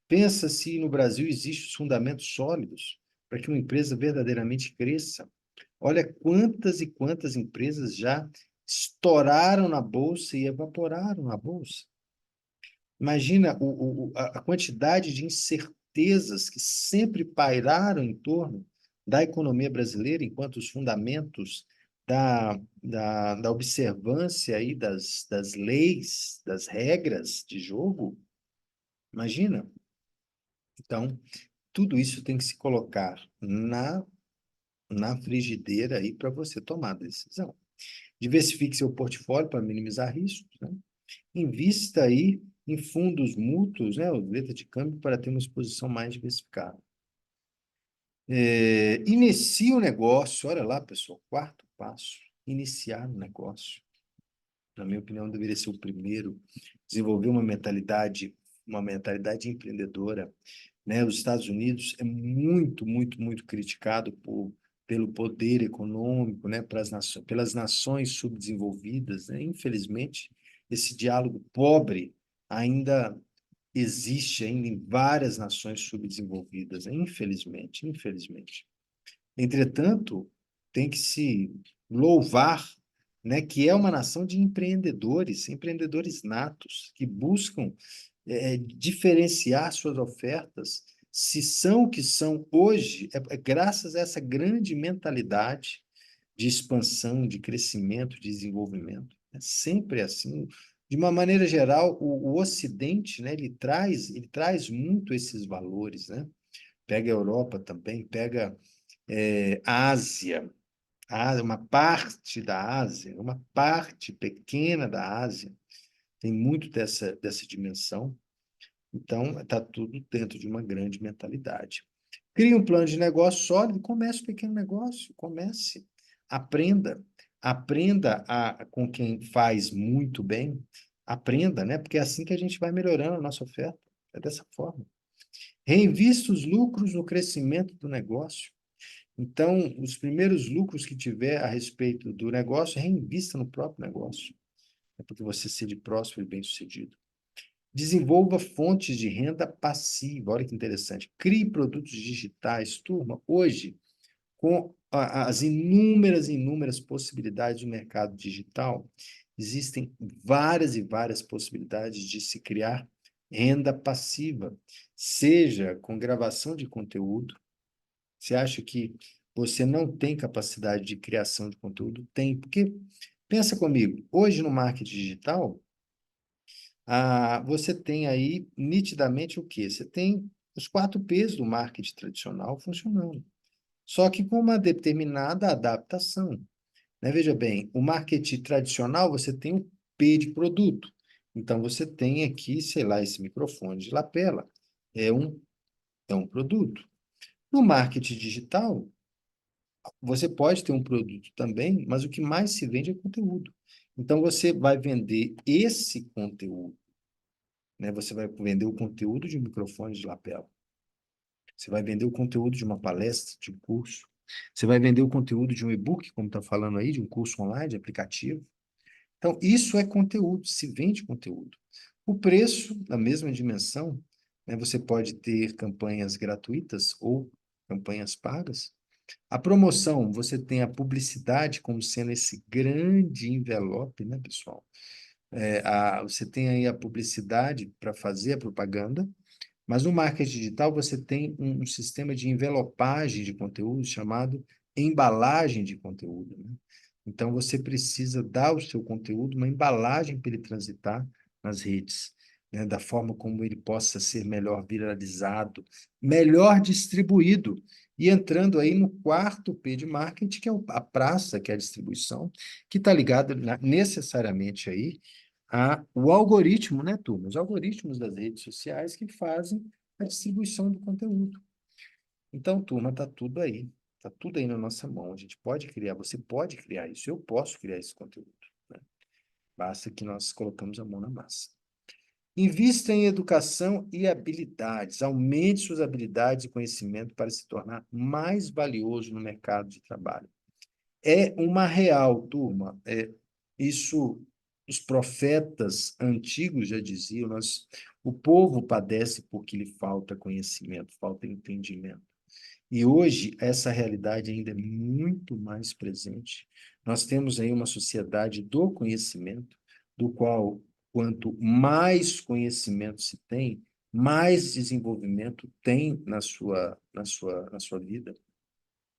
Pensa se no Brasil existem os fundamentos sólidos para que uma empresa verdadeiramente cresça. Olha quantas e quantas empresas já estouraram na bolsa e evaporaram na bolsa. Imagina a quantidade de incertezas que sempre pairaram em torno da economia brasileira, enquanto os fundamentos da observância aí das leis, das regras de jogo, imagina. Então, tudo isso tem que se colocar na frigideira aí para você tomar a decisão. Diversifique seu portfólio para minimizar riscos, né? Invista aí em fundos mútuos, né, o letra de câmbio, para ter uma exposição mais diversificada. Inicie o negócio, olha lá, pessoal, quarto passo, iniciar o negócio. Na minha opinião, deveria ser o primeiro, desenvolver uma mentalidade empreendedora, né? Os Estados Unidos é muito, muito, muito criticado pelo poder econômico, né? Pelas nações subdesenvolvidas, né? Infelizmente, esse diálogo pobre ainda existe ainda em várias nações subdesenvolvidas, né? Infelizmente, infelizmente. Entretanto, tem que se louvar, né, que é uma nação de empreendedores, empreendedores natos, que buscam diferenciar suas ofertas, se são o que são hoje, é graças a essa grande mentalidade de expansão, de crescimento, de desenvolvimento. É sempre assim. De uma maneira geral, o Ocidente, né, ele traz muito esses valores, né? Pega a Europa também, pega a Ásia, uma parte da Ásia, uma parte pequena da Ásia, tem muito dessa dimensão. Então, está tudo dentro de uma grande mentalidade. Crie um plano de negócio sólido, comece um pequeno negócio, comece, aprenda, aprenda com quem faz muito bem, aprenda, né? Porque é assim que a gente vai melhorando a nossa oferta, é dessa forma. Reinvista os lucros no crescimento do negócio. Então, os primeiros lucros que tiver a respeito do negócio, reinvista no próprio negócio. É porque você seja próspero e bem-sucedido. Desenvolva fontes de renda passiva. Olha que interessante. Crie produtos digitais. Turma, hoje, com as inúmeras possibilidades do mercado digital, existem várias e várias possibilidades de se criar renda passiva, seja com gravação de conteúdo. Você acha que você não tem capacidade de criação de conteúdo? Tem, porque pensa comigo, hoje no marketing digital, você tem aí nitidamente o quê? Você tem os 4 P's do marketing tradicional funcionando, só que com uma determinada adaptação, né? Veja bem, o marketing tradicional você tem o P de produto. Então você tem aqui, sei lá, esse microfone de lapela, é um, é um produto. No marketing digital, você pode ter um produto também, mas o que mais se vende é conteúdo. Então você vai vender esse conteúdo. né? Você vai vender o conteúdo de um microfone de lapela. Você vai vender o conteúdo de uma palestra, de um curso. Você vai vender o conteúdo de um e-book, como está falando aí, de um curso online, de aplicativo. Então, isso é conteúdo, se vende conteúdo. O preço, na mesma dimensão, né, você pode ter campanhas gratuitas ou campanhas pagas. A promoção, você tem a publicidade como sendo esse grande envelope, né, pessoal? Você tem aí a publicidade para fazer a propaganda, mas no marketing digital você tem um sistema de envelopagem de conteúdo chamado embalagem de conteúdo, né? Então você precisa dar ao seu conteúdo uma embalagem para ele transitar nas redes, né? Da forma como ele possa ser melhor viralizado, melhor distribuído. E entrando aí no quarto P de marketing, que é a praça, que é a distribuição, que está ligado necessariamente aí o algoritmo, né, turma? Os algoritmos das redes sociais que fazem a distribuição do conteúdo. Então, turma, está tudo aí. Está tudo aí na nossa mão. A gente pode criar, você pode criar isso, eu posso criar esse conteúdo, né? Basta que nós colocamos a mão na massa. Invista em educação e habilidades. Aumente suas habilidades e conhecimento para se tornar mais valioso no mercado de trabalho. É uma real, turma. Isso, os profetas antigos já diziam, o povo padece porque lhe falta conhecimento, falta entendimento. E hoje essa realidade ainda é muito mais presente. Nós temos aí uma sociedade do conhecimento, do qual, quanto mais conhecimento se tem, mais desenvolvimento tem na sua vida.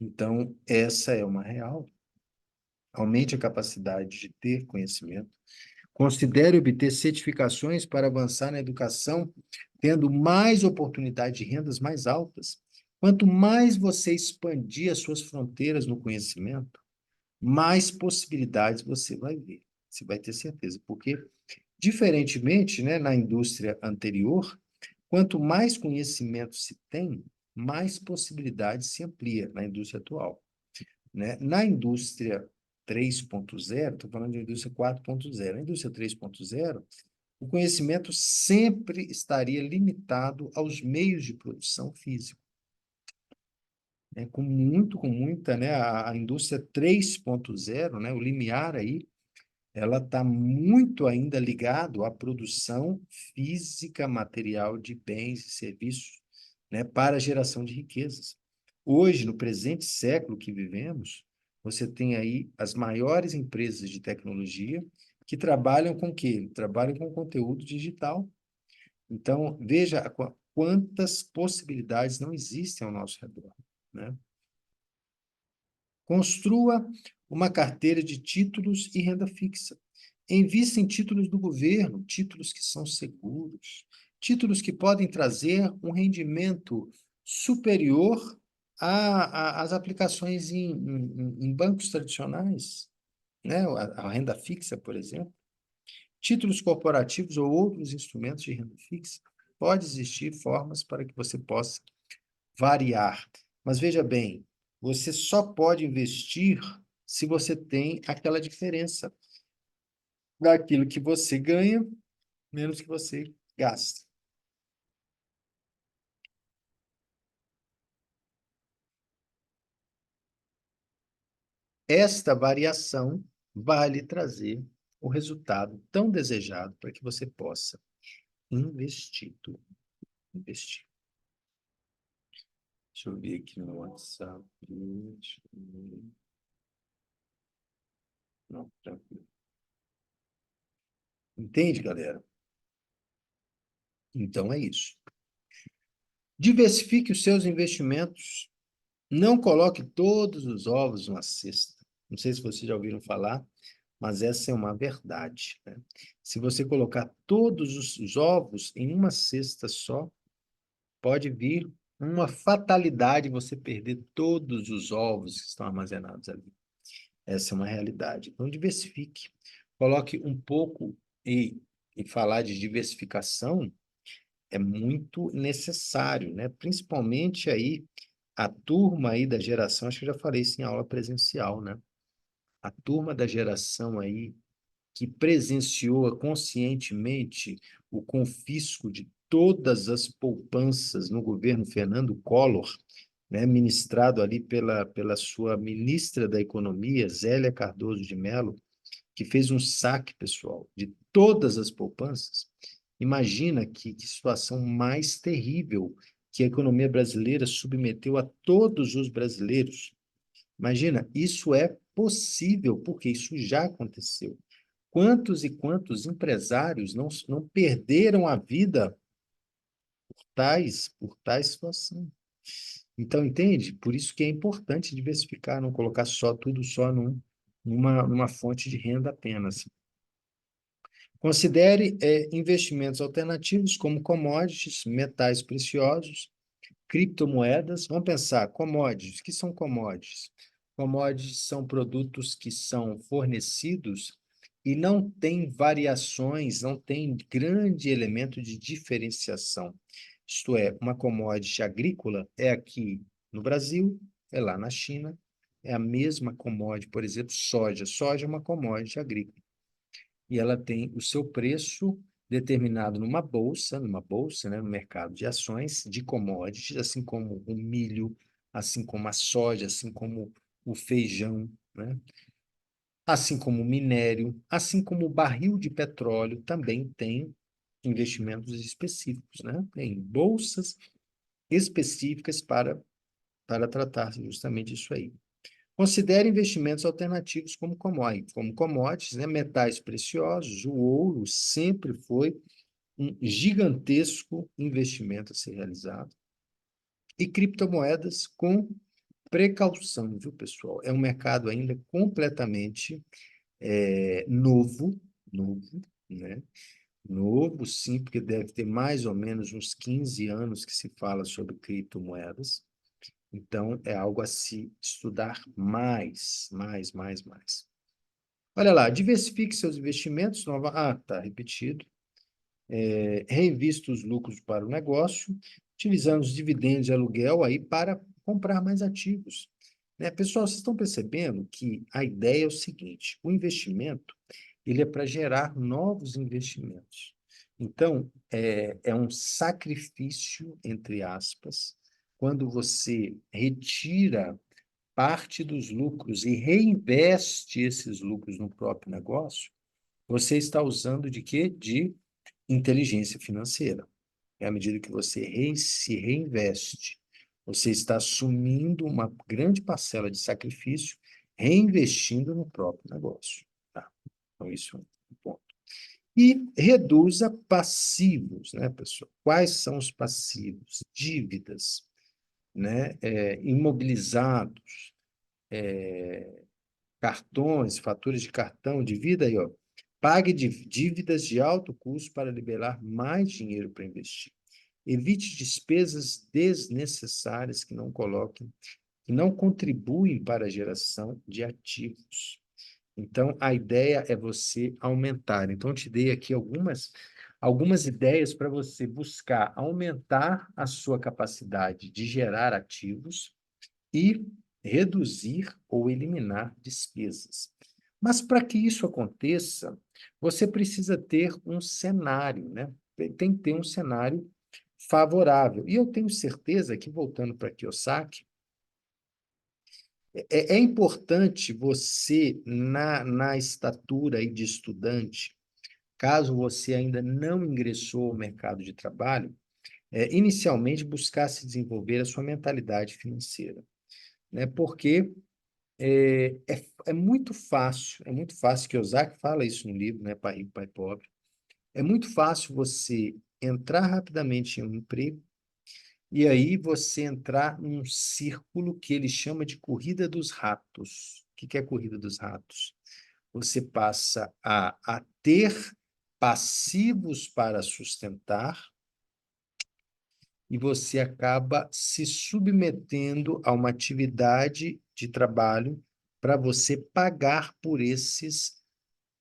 Então, essa é uma real. Aumente a capacidade de ter conhecimento. Considere obter certificações para avançar na educação, tendo mais oportunidade de rendas mais altas. Quanto mais você expandir as suas fronteiras no conhecimento, mais possibilidades você vai ver. Você vai ter certeza. Porque, diferentemente, né, na indústria anterior, quanto mais conhecimento se tem, mais possibilidades se amplia na indústria atual, né? Na indústria 3.0, estou falando de indústria 4.0. Na indústria 3.0, o conhecimento sempre estaria limitado aos meios de produção física. Com muita, né? A indústria 3.0, né? O limiar aí, ela está muito ainda ligado à produção física, material de bens e serviços, né, para a geração de riquezas. Hoje, no presente século que vivemos, você tem aí as maiores empresas de tecnologia que trabalham com o quê? Trabalham com conteúdo digital. Então, veja quantas possibilidades não existem ao nosso redor, né? Construa uma carteira de títulos e renda fixa. Invista em títulos do governo, títulos que são seguros, títulos que podem trazer um rendimento superior às aplicações em bancos tradicionais, né? A renda fixa, por exemplo. Títulos corporativos ou outros instrumentos de renda fixa. Pode existir formas para que você possa variar. Mas veja bem, você só pode investir se você tem aquela diferença daquilo que você ganha menos que você gasta. Esta variação vai lhe trazer o resultado tão desejado para que você possa investir. Investir. Deixa eu ver aqui no WhatsApp. Não, tranquilo. Entende, galera? Então é isso. Diversifique os seus investimentos. Não coloque todos os ovos numa cesta. Não sei se vocês já ouviram falar, mas essa é uma verdade, né? Se você colocar todos os ovos em uma cesta só, pode vir uma fatalidade você perder todos os ovos que estão armazenados ali. Essa é uma realidade. Então, diversifique. Coloque um pouco e falar de diversificação é muito necessário, né? Principalmente aí a turma aí da geração, acho que eu já falei isso em aula presencial, né? A turma da geração aí que presenciou conscientemente o confisco de todas as poupanças no governo Fernando Collor, né, ministrado ali pela sua ministra da Economia, Zélia Cardoso de Mello, que fez um saque, pessoal, de todas as poupanças. Imagina que situação mais terrível que a economia brasileira submeteu a todos os brasileiros. Imagina, isso é possível, porque isso já aconteceu. Quantos e quantos empresários não perderam a vida por tais situação? Então, entende? Por isso que é importante diversificar, não colocar tudo só numa fonte de renda apenas. Considere investimentos alternativos como commodities, metais preciosos, criptomoedas. Vamos pensar, commodities. O que são commodities? Commodities são produtos que são fornecidos e não tem variações, não tem grande elemento de diferenciação. Isto é, uma commodity agrícola é aqui no Brasil, é lá na China, é a mesma commodity, por exemplo, soja. Soja é uma commodity agrícola e ela tem o seu preço determinado numa bolsa, né, no mercado de ações de commodities, assim como o milho, assim como a soja, assim como o feijão, né? Assim como o minério, assim como o barril de petróleo também tem investimentos específicos, né? Tem bolsas específicas para tratar justamente isso aí. Considere investimentos alternativos como commodities, né? Metais preciosos. O ouro sempre foi um gigantesco investimento a ser realizado. E criptomoedas com precaução, viu, pessoal? É um mercado ainda completamente novo, né? Novo, sim, porque deve ter mais ou menos uns 15 anos que se fala sobre criptomoedas. Então, é algo a se estudar mais. Olha lá, diversifique seus investimentos. Tá repetido. Reinvista os lucros para o negócio, utilizando os dividendos de aluguel aí para comprar mais ativos. Né? Pessoal, vocês estão percebendo que a ideia é o seguinte: o investimento ele é para gerar novos investimentos. Então, é um sacrifício, entre aspas, quando você retira parte dos lucros e reinveste esses lucros no próprio negócio, você está usando de quê? De inteligência financeira. É à medida que você se reinveste, você está assumindo uma grande parcela de sacrifício, reinvestindo no próprio negócio. Tá? Então, isso é um ponto. E reduza passivos, né, pessoal? Quais são os passivos? Dívidas, né? Imobilizados, cartões, faturas de cartão, dívida aí, ó. Pague dívidas de alto custo para liberar mais dinheiro para investir. Evite despesas desnecessárias que não contribuem para a geração de ativos. Então, a ideia é você aumentar. Então, eu te dei aqui algumas ideias para você buscar aumentar a sua capacidade de gerar ativos e reduzir ou eliminar despesas. Mas para que isso aconteça, você precisa ter um cenário, né? Tem que ter um cenário favorável. E eu tenho certeza que, voltando para Kiyosaki, é importante você, na estatura aí de estudante, caso você ainda não ingressou ao mercado de trabalho, inicialmente buscar se desenvolver a sua mentalidade financeira, né? Porque é muito fácil, Kiyosaki fala isso no livro, né, Pai Rico, Pai Pobre, é muito fácil você entrar rapidamente em um emprego e aí você entrar num círculo que ele chama de corrida dos ratos. O que é corrida dos ratos? Você passa a ter passivos para sustentar e você acaba se submetendo a uma atividade de trabalho para você pagar por esses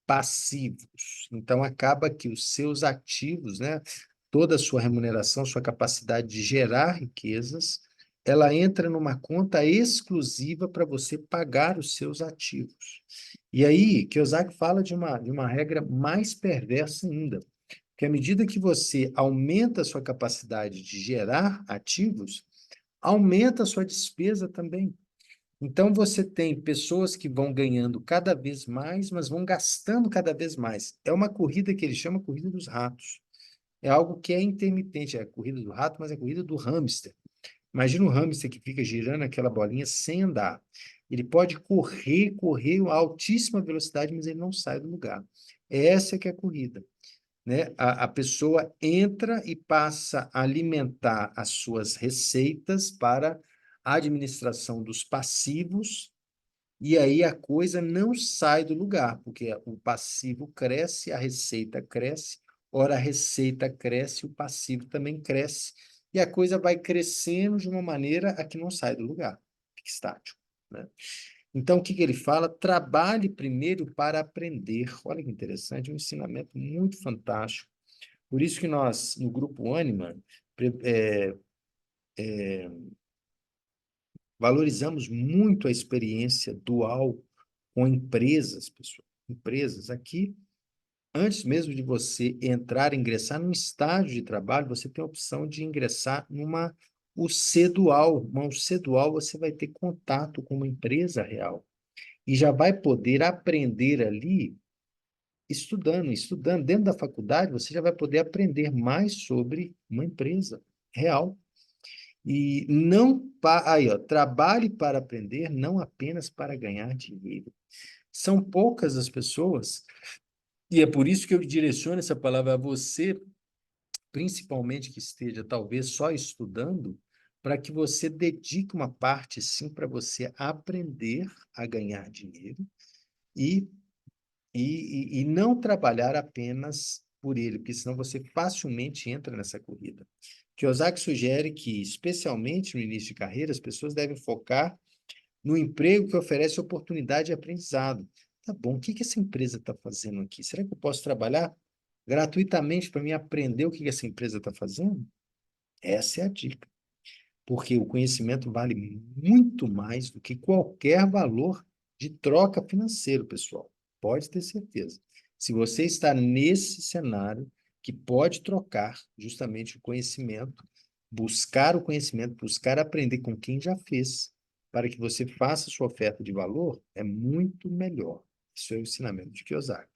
passivos. Então, acaba que os seus ativos, né, toda a sua remuneração, sua capacidade de gerar riquezas, ela entra numa conta exclusiva para você pagar os seus ativos. E aí, Kiyosaki fala de uma regra mais perversa ainda, que à medida que você aumenta a sua capacidade de gerar ativos, aumenta a sua despesa também. Então, você tem pessoas que vão ganhando cada vez mais, mas vão gastando cada vez mais. É uma corrida que ele chama corrida dos ratos. É algo que é intermitente, é a corrida do rato, mas é a corrida do hamster. Imagina um hamster que fica girando aquela bolinha sem andar. Ele pode correr a altíssima velocidade, mas ele não sai do lugar. Essa que é a corrida, né? A pessoa entra e passa a alimentar as suas receitas para a administração dos passivos, e aí a coisa não sai do lugar, porque o passivo cresce, a receita cresce, ora a receita cresce, o passivo também cresce, e a coisa vai crescendo de uma maneira a que não sai do lugar, fica estático, né? Então, o que que ele fala? Trabalhe primeiro para aprender. Olha que interessante, um ensinamento muito fantástico. Por isso que nós, no Grupo Ânima, valorizamos muito a experiência dual com empresas, pessoal. Empresas aqui, antes mesmo de você entrar, ingressar num estágio de trabalho, você tem a opção de ingressar numa UC dual. Uma UC dual, você vai ter contato com uma empresa real e já vai poder aprender ali estudando. Dentro da faculdade, você já vai poder aprender mais sobre uma empresa real. E não, aí, ó, trabalhe para aprender, não apenas para ganhar dinheiro. São poucas as pessoas, e é por isso que eu direciono essa palavra a você, principalmente que esteja talvez só estudando, para que você dedique uma parte, sim, para você aprender a ganhar dinheiro e, e não trabalhar apenas por ele, porque senão você facilmente entra nessa corrida. Kiyosaki sugere que, especialmente no início de carreira, as pessoas devem focar no emprego que oferece oportunidade de aprendizado. Tá bom, o que que essa empresa está fazendo aqui? Será que eu posso trabalhar gratuitamente para me aprender o que que essa empresa está fazendo? Essa é a dica, porque o conhecimento vale muito mais do que qualquer valor de troca financeiro, pessoal. Pode ter certeza. Se você está nesse cenário que pode trocar justamente o conhecimento, buscar aprender com quem já fez, para que você faça sua oferta de valor, é muito melhor. Isso é o ensinamento de Kiyosaki.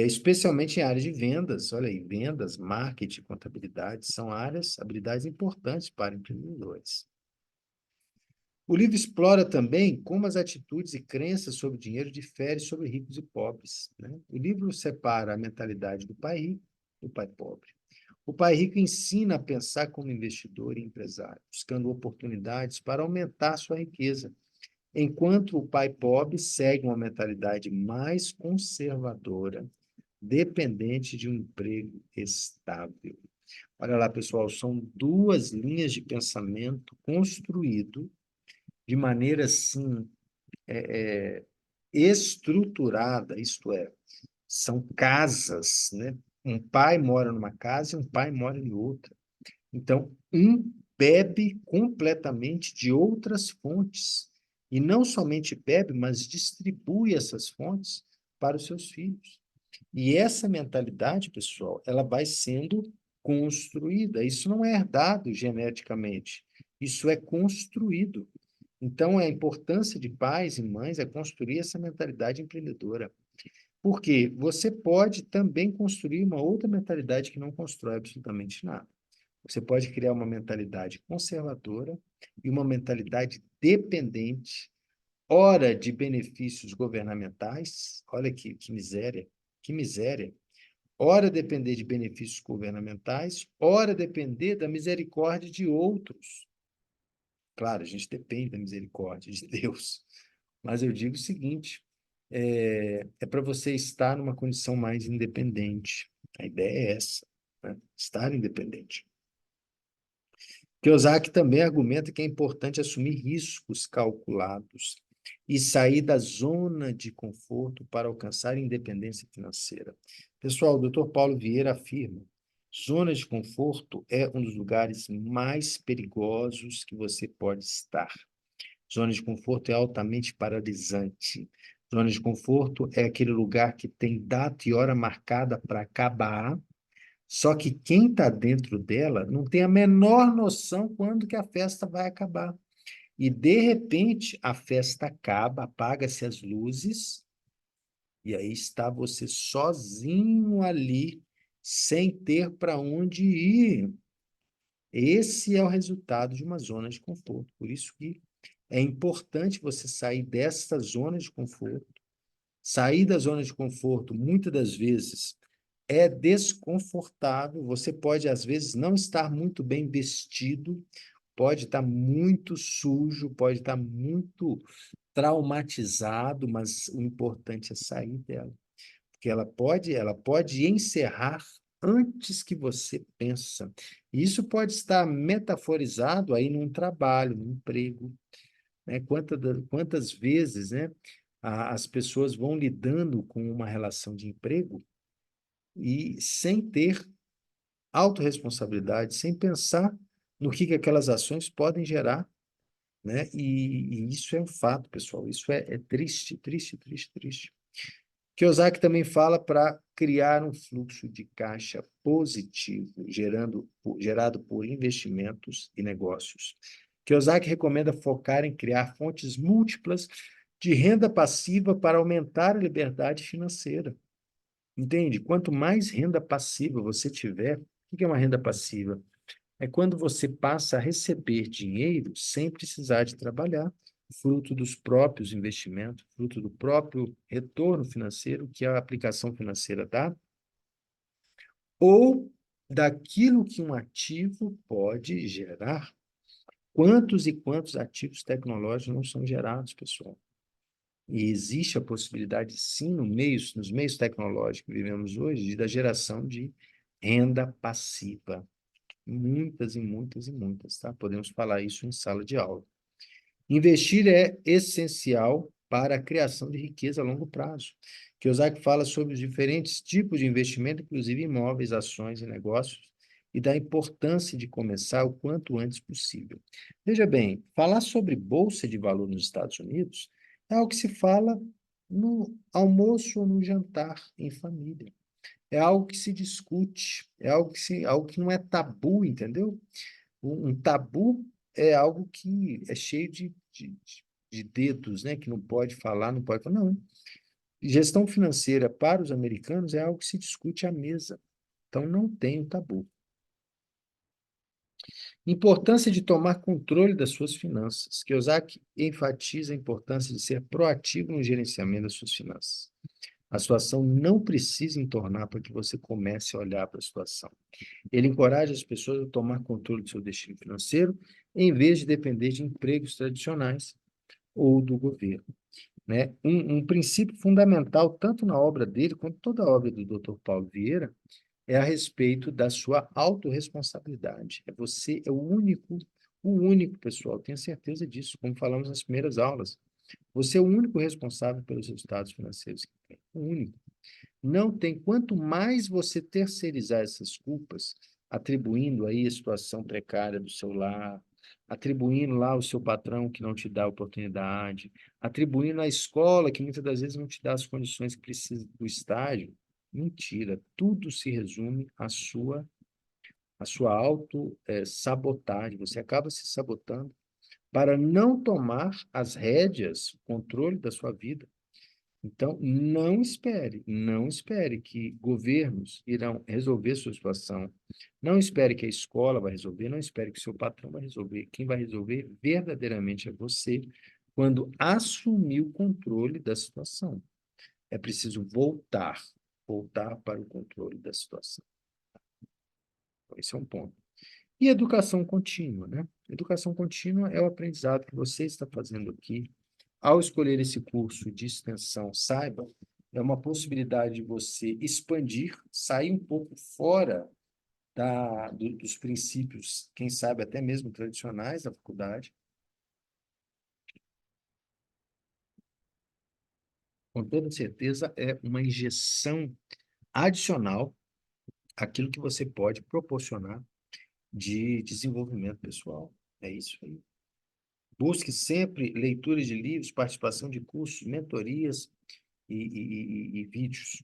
Especialmente em áreas de vendas, olha aí, vendas, marketing, contabilidade, são áreas, habilidades importantes para empreendedores. O livro explora também como as atitudes e crenças sobre dinheiro diferem sobre ricos e pobres, né? O livro separa a mentalidade do pai rico e do pai pobre. O pai rico ensina a pensar como investidor e empresário, buscando oportunidades para aumentar sua riqueza, enquanto o pai pobre segue uma mentalidade mais conservadora, dependente de um emprego estável. Olha lá, pessoal, são duas linhas de pensamento construído de maneira assim estruturada, isto é, são casas, né? Um pai mora numa casa e um pai mora em outra. Então, um bebe completamente de outras fontes. E não somente bebe, mas distribui essas fontes para os seus filhos. E essa mentalidade, pessoal, ela vai sendo construída. Isso não é herdado geneticamente. Isso é construído. Então, a importância de pais e mães é construir essa mentalidade empreendedora. Porque você pode também construir uma outra mentalidade que não constrói absolutamente nada. Você pode criar uma mentalidade conservadora e uma mentalidade dependente, ora de benefícios governamentais, olha que miséria, ora depender de benefícios governamentais, ora depender da misericórdia de outros. Claro, a gente depende da misericórdia de Deus, mas eu digo o seguinte, é para você estar numa condição mais independente. A ideia é essa, né? Estar independente. Kiyosaki também argumenta que é importante assumir riscos calculados e sair da zona de conforto para alcançar independência financeira. Pessoal, o Dr. Paulo Vieira afirma: zona de conforto é um dos lugares mais perigosos que você pode estar. Zona de conforto é altamente paralisante. Zona de conforto é aquele lugar que tem data e hora marcada para acabar, só que quem está dentro dela não tem a menor noção quando que a festa vai acabar. E, de repente, a festa acaba, apaga-se as luzes, e aí está você sozinho ali, sem ter para onde ir. Esse é o resultado de uma zona de conforto. Por isso que é importante você sair dessa zona de conforto. Sair da zona de conforto, muitas das vezes, é desconfortável. Você pode, às vezes, não estar muito bem vestido, pode estar muito sujo, pode estar muito traumatizado, mas o importante é sair dela, porque ela pode encerrar antes que você pensa. Isso pode estar metaforizado aí num trabalho, num emprego, né? Quantas vezes, né, as pessoas vão lidando com uma relação de emprego e sem ter autorresponsabilidade, sem pensar no que aquelas ações podem gerar, né? E isso é um fato, pessoal. Isso é triste, triste, triste, triste. Kiyosaki também fala para criar um fluxo de caixa positivo, gerado por investimentos e negócios. Kiyosaki recomenda focar em criar fontes múltiplas de renda passiva para aumentar a liberdade financeira. Entende? Quanto mais renda passiva você tiver, o que é uma renda passiva? É quando você passa a receber dinheiro sem precisar de trabalhar, fruto dos próprios investimentos, fruto do próprio retorno financeiro que a aplicação financeira dá, ou daquilo que um ativo pode gerar. Quantos e quantos ativos tecnológicos não são gerados, pessoal? E existe a possibilidade, sim, nos meios tecnológicos que vivemos hoje, da geração de renda passiva. Muitas e muitas e muitas, tá? Podemos falar isso em sala de aula. Investir é essencial para a criação de riqueza a longo prazo. Kiyosaki fala sobre os diferentes tipos de investimento, inclusive imóveis, ações e negócios, e da importância de começar o quanto antes possível. Veja bem, falar sobre bolsa de valor nos Estados Unidos é algo que se fala no almoço ou no jantar em família. É algo que se discute, é algo que não é tabu, entendeu? Um tabu é algo que é cheio de dedos, né? Que não pode falar, não pode falar. Não. Gestão financeira para os americanos é algo que se discute à mesa. Então, não tem o tabu. Importância de tomar controle das suas finanças. Kiyosaki enfatiza a importância de ser proativo no gerenciamento das suas finanças. A situação não precisa entornar para que você comece a olhar para a situação. Ele encoraja as pessoas a tomar controle do seu destino financeiro, em vez de depender de empregos tradicionais ou do governo, né? Um princípio fundamental, tanto na obra dele, quanto toda a obra do Dr. Paulo Vieira, é a respeito da sua autorresponsabilidade. Você é o único, pessoal, tenha certeza disso, como falamos nas primeiras aulas. Você é o único responsável pelos resultados financeiros que tem. O único. Não tem, quanto mais você terceirizar essas culpas, atribuindo aí a situação precária do seu lar, atribuindo lá o seu patrão que não te dá oportunidade, atribuindo a escola que muitas das vezes não te dá as condições que precisa do estágio, mentira, tudo se resume à sua auto-sabotagem. Você acaba se sabotando para não tomar as rédeas, o controle da sua vida. Então, não espere que governos irão resolver sua situação. Não espere que a escola vai resolver, não espere que seu patrão vai resolver. Quem vai resolver verdadeiramente é você, quando assumir o controle da situação. É preciso voltar para o controle da situação. Esse é um ponto. E educação contínua, né? Educação contínua é o aprendizado que você está fazendo aqui. Ao escolher esse curso de extensão, saiba, é uma possibilidade de você expandir, sair um pouco fora dos princípios, quem sabe até mesmo tradicionais da faculdade. Com toda certeza, é uma injeção adicional àquilo que você pode proporcionar de desenvolvimento pessoal. É isso aí. Busque sempre leituras de livros, participação de cursos, mentorias, e vídeos.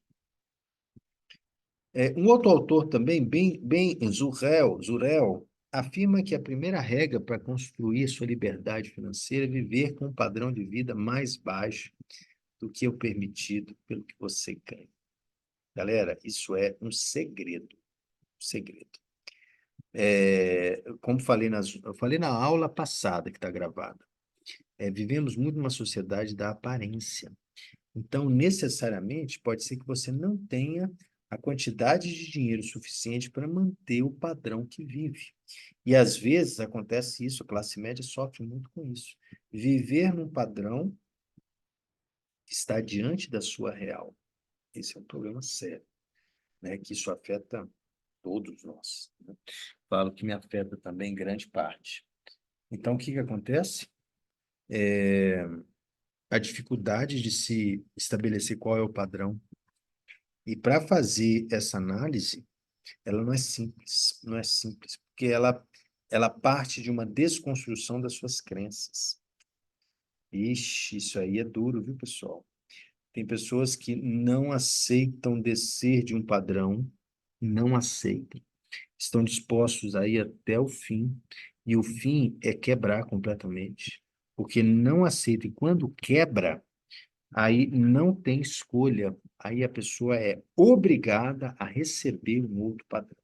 Um outro autor também, bem Zurel, afirma que a primeira regra para construir sua liberdade financeira é viver com um padrão de vida mais baixo do que o permitido pelo que você ganha. Galera, isso é um segredo, um segredo. Como eu falei na aula passada que está gravada, vivemos muito numa sociedade da aparência. Então, necessariamente, pode ser que você não tenha a quantidade de dinheiro suficiente para manter o padrão que vive. E, às vezes, acontece isso, a classe média sofre muito com isso. Viver num padrão que está diante da sua real. Esse é um problema sério, né? Que isso afeta todos nós, né? Falo que me afeta também em grande parte. Então, o que que acontece? A dificuldade de se estabelecer qual é o padrão. E para fazer essa análise, ela não é simples, não é simples, porque ela parte de uma desconstrução das suas crenças. Ixi, isso aí é duro, viu, pessoal? Tem pessoas que não aceitam descer de um padrão, não aceitam, estão dispostos a ir até o fim, e o fim é quebrar completamente, porque não aceita, e quando quebra, aí não tem escolha, aí a pessoa é obrigada a receber um outro padrão.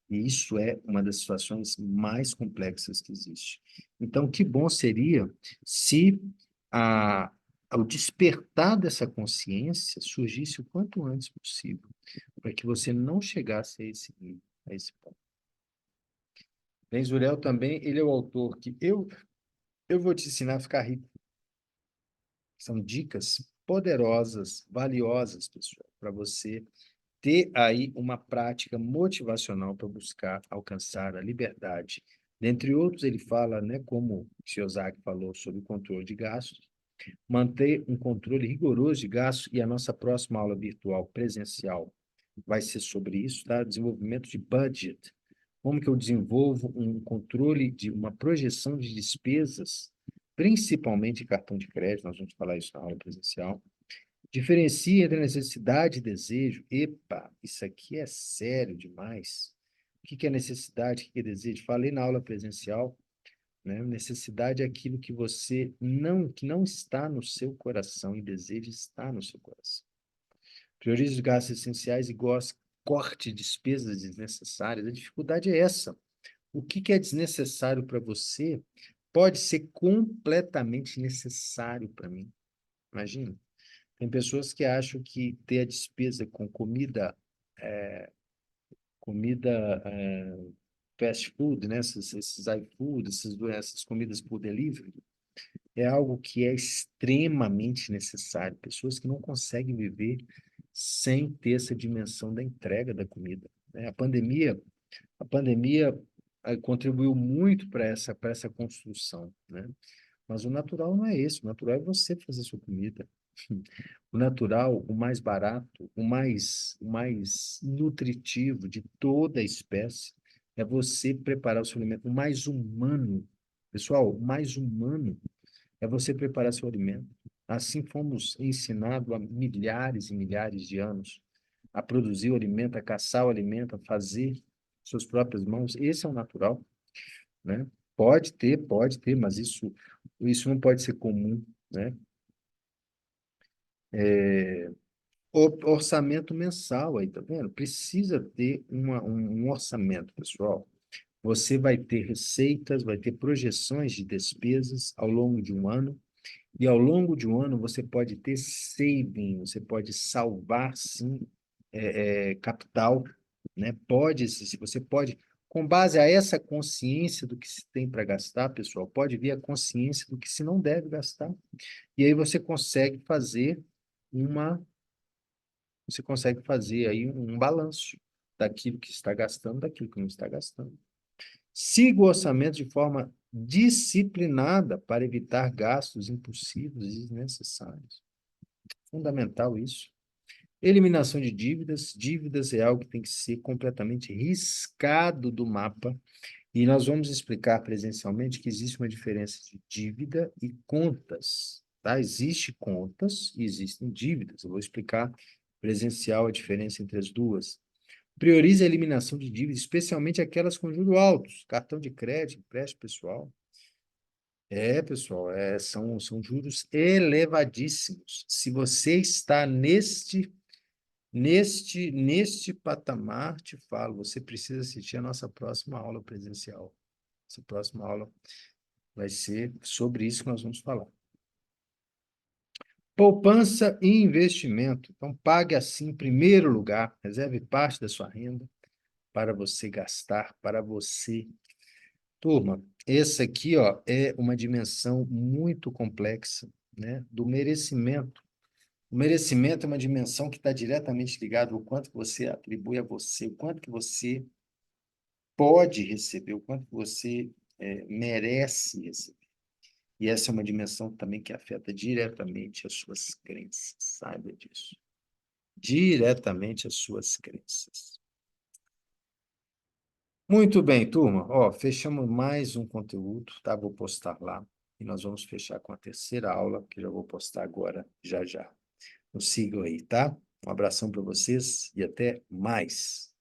E isso é uma das situações mais complexas que existe. Então, que bom seria se ao despertar dessa consciência surgisse o quanto antes possível, para que você não chegasse a esse nível, a esse ponto. Benzurel também, ele é o autor que eu vou te ensinar a ficar rico. São dicas poderosas, valiosas, pessoal, para você ter aí uma prática motivacional para buscar alcançar a liberdade. Dentre outros, ele fala, né, como o Kiyosaki falou sobre o controle de gastos, manter um controle rigoroso de gastos, e a nossa próxima aula virtual presencial vai ser sobre isso, tá? Desenvolvimento de budget. Como que eu desenvolvo um controle de uma projeção de despesas, principalmente cartão de crédito, nós vamos falar isso na aula presencial. Diferencia entre necessidade e desejo. Epa, isso aqui é sério demais. O que que é necessidade, o que que é desejo? Falei na aula presencial, né? Necessidade é aquilo que não está no seu coração, e desejo está no seu coração. Priorize os gastos essenciais e corte despesas desnecessárias. A dificuldade é essa. O que que é desnecessário para você pode ser completamente necessário para mim. Imagina. Tem pessoas que acham que ter a despesa com comida fast food, né? Esses iFood, essas comidas por delivery, é algo que é extremamente necessário. Pessoas que não conseguem viver sem ter essa dimensão da entrega da comida, né? A pandemia contribuiu muito para essa construção, né? Mas o natural não é esse. O natural é você fazer sua comida. O natural, o mais barato, o mais nutritivo de toda a espécie é você preparar o seu alimento. O mais humano, pessoal, o mais humano é você preparar seu alimento. Assim fomos ensinados há milhares e milhares de anos a produzir o alimento, a caçar o alimento, a fazer suas próprias mãos. Esse é o natural, né? Pode ter, mas isso não pode ser comum, né? Orçamento mensal aí, tá vendo? Precisa ter um orçamento, pessoal. Você vai ter receitas, vai ter projeções de despesas ao longo de um ano, e ao longo de um ano você pode ter saving, você pode salvar, sim, capital, né? Se você pode, com base a essa consciência do que se tem para gastar, pessoal, pode vir a consciência do que se não deve gastar. E aí uma você consegue fazer aí um balanço daquilo que está gastando, daquilo que não está gastando. Siga o orçamento de forma disciplinada para evitar gastos impulsivos e desnecessários. Fundamental isso. Eliminação de dívidas. Dívidas é algo que tem que ser completamente riscado do mapa. E nós vamos explicar presencialmente que existe uma diferença de dívida e contas, tá? Existem contas e existem dívidas. Eu vou explicar presencial a diferença entre as duas. Priorize a eliminação de dívidas, especialmente aquelas com juros altos, cartão de crédito, empréstimo pessoal. Pessoal, são juros elevadíssimos. Se você está neste patamar, te falo, você precisa assistir a nossa próxima aula presencial. Essa próxima aula vai ser sobre isso que nós vamos falar. Poupança e investimento. Então, pague assim, em primeiro lugar, reserve parte da sua renda para você gastar, para você. Turma, essa aqui, ó, é uma dimensão muito complexa, né, do merecimento. O merecimento é uma dimensão que está diretamente ligada ao quanto que você atribui a você, o quanto que você pode receber, o quanto que você merece receber. E essa é uma dimensão também que afeta diretamente as suas crenças, saiba disso. Diretamente as suas crenças. Muito bem, turma. Ó, fechamos mais um conteúdo, tá? Vou postar lá. E nós vamos fechar com a terceira aula, que já vou postar agora, já já. Nos sigam aí, tá? Um abração para vocês e até mais.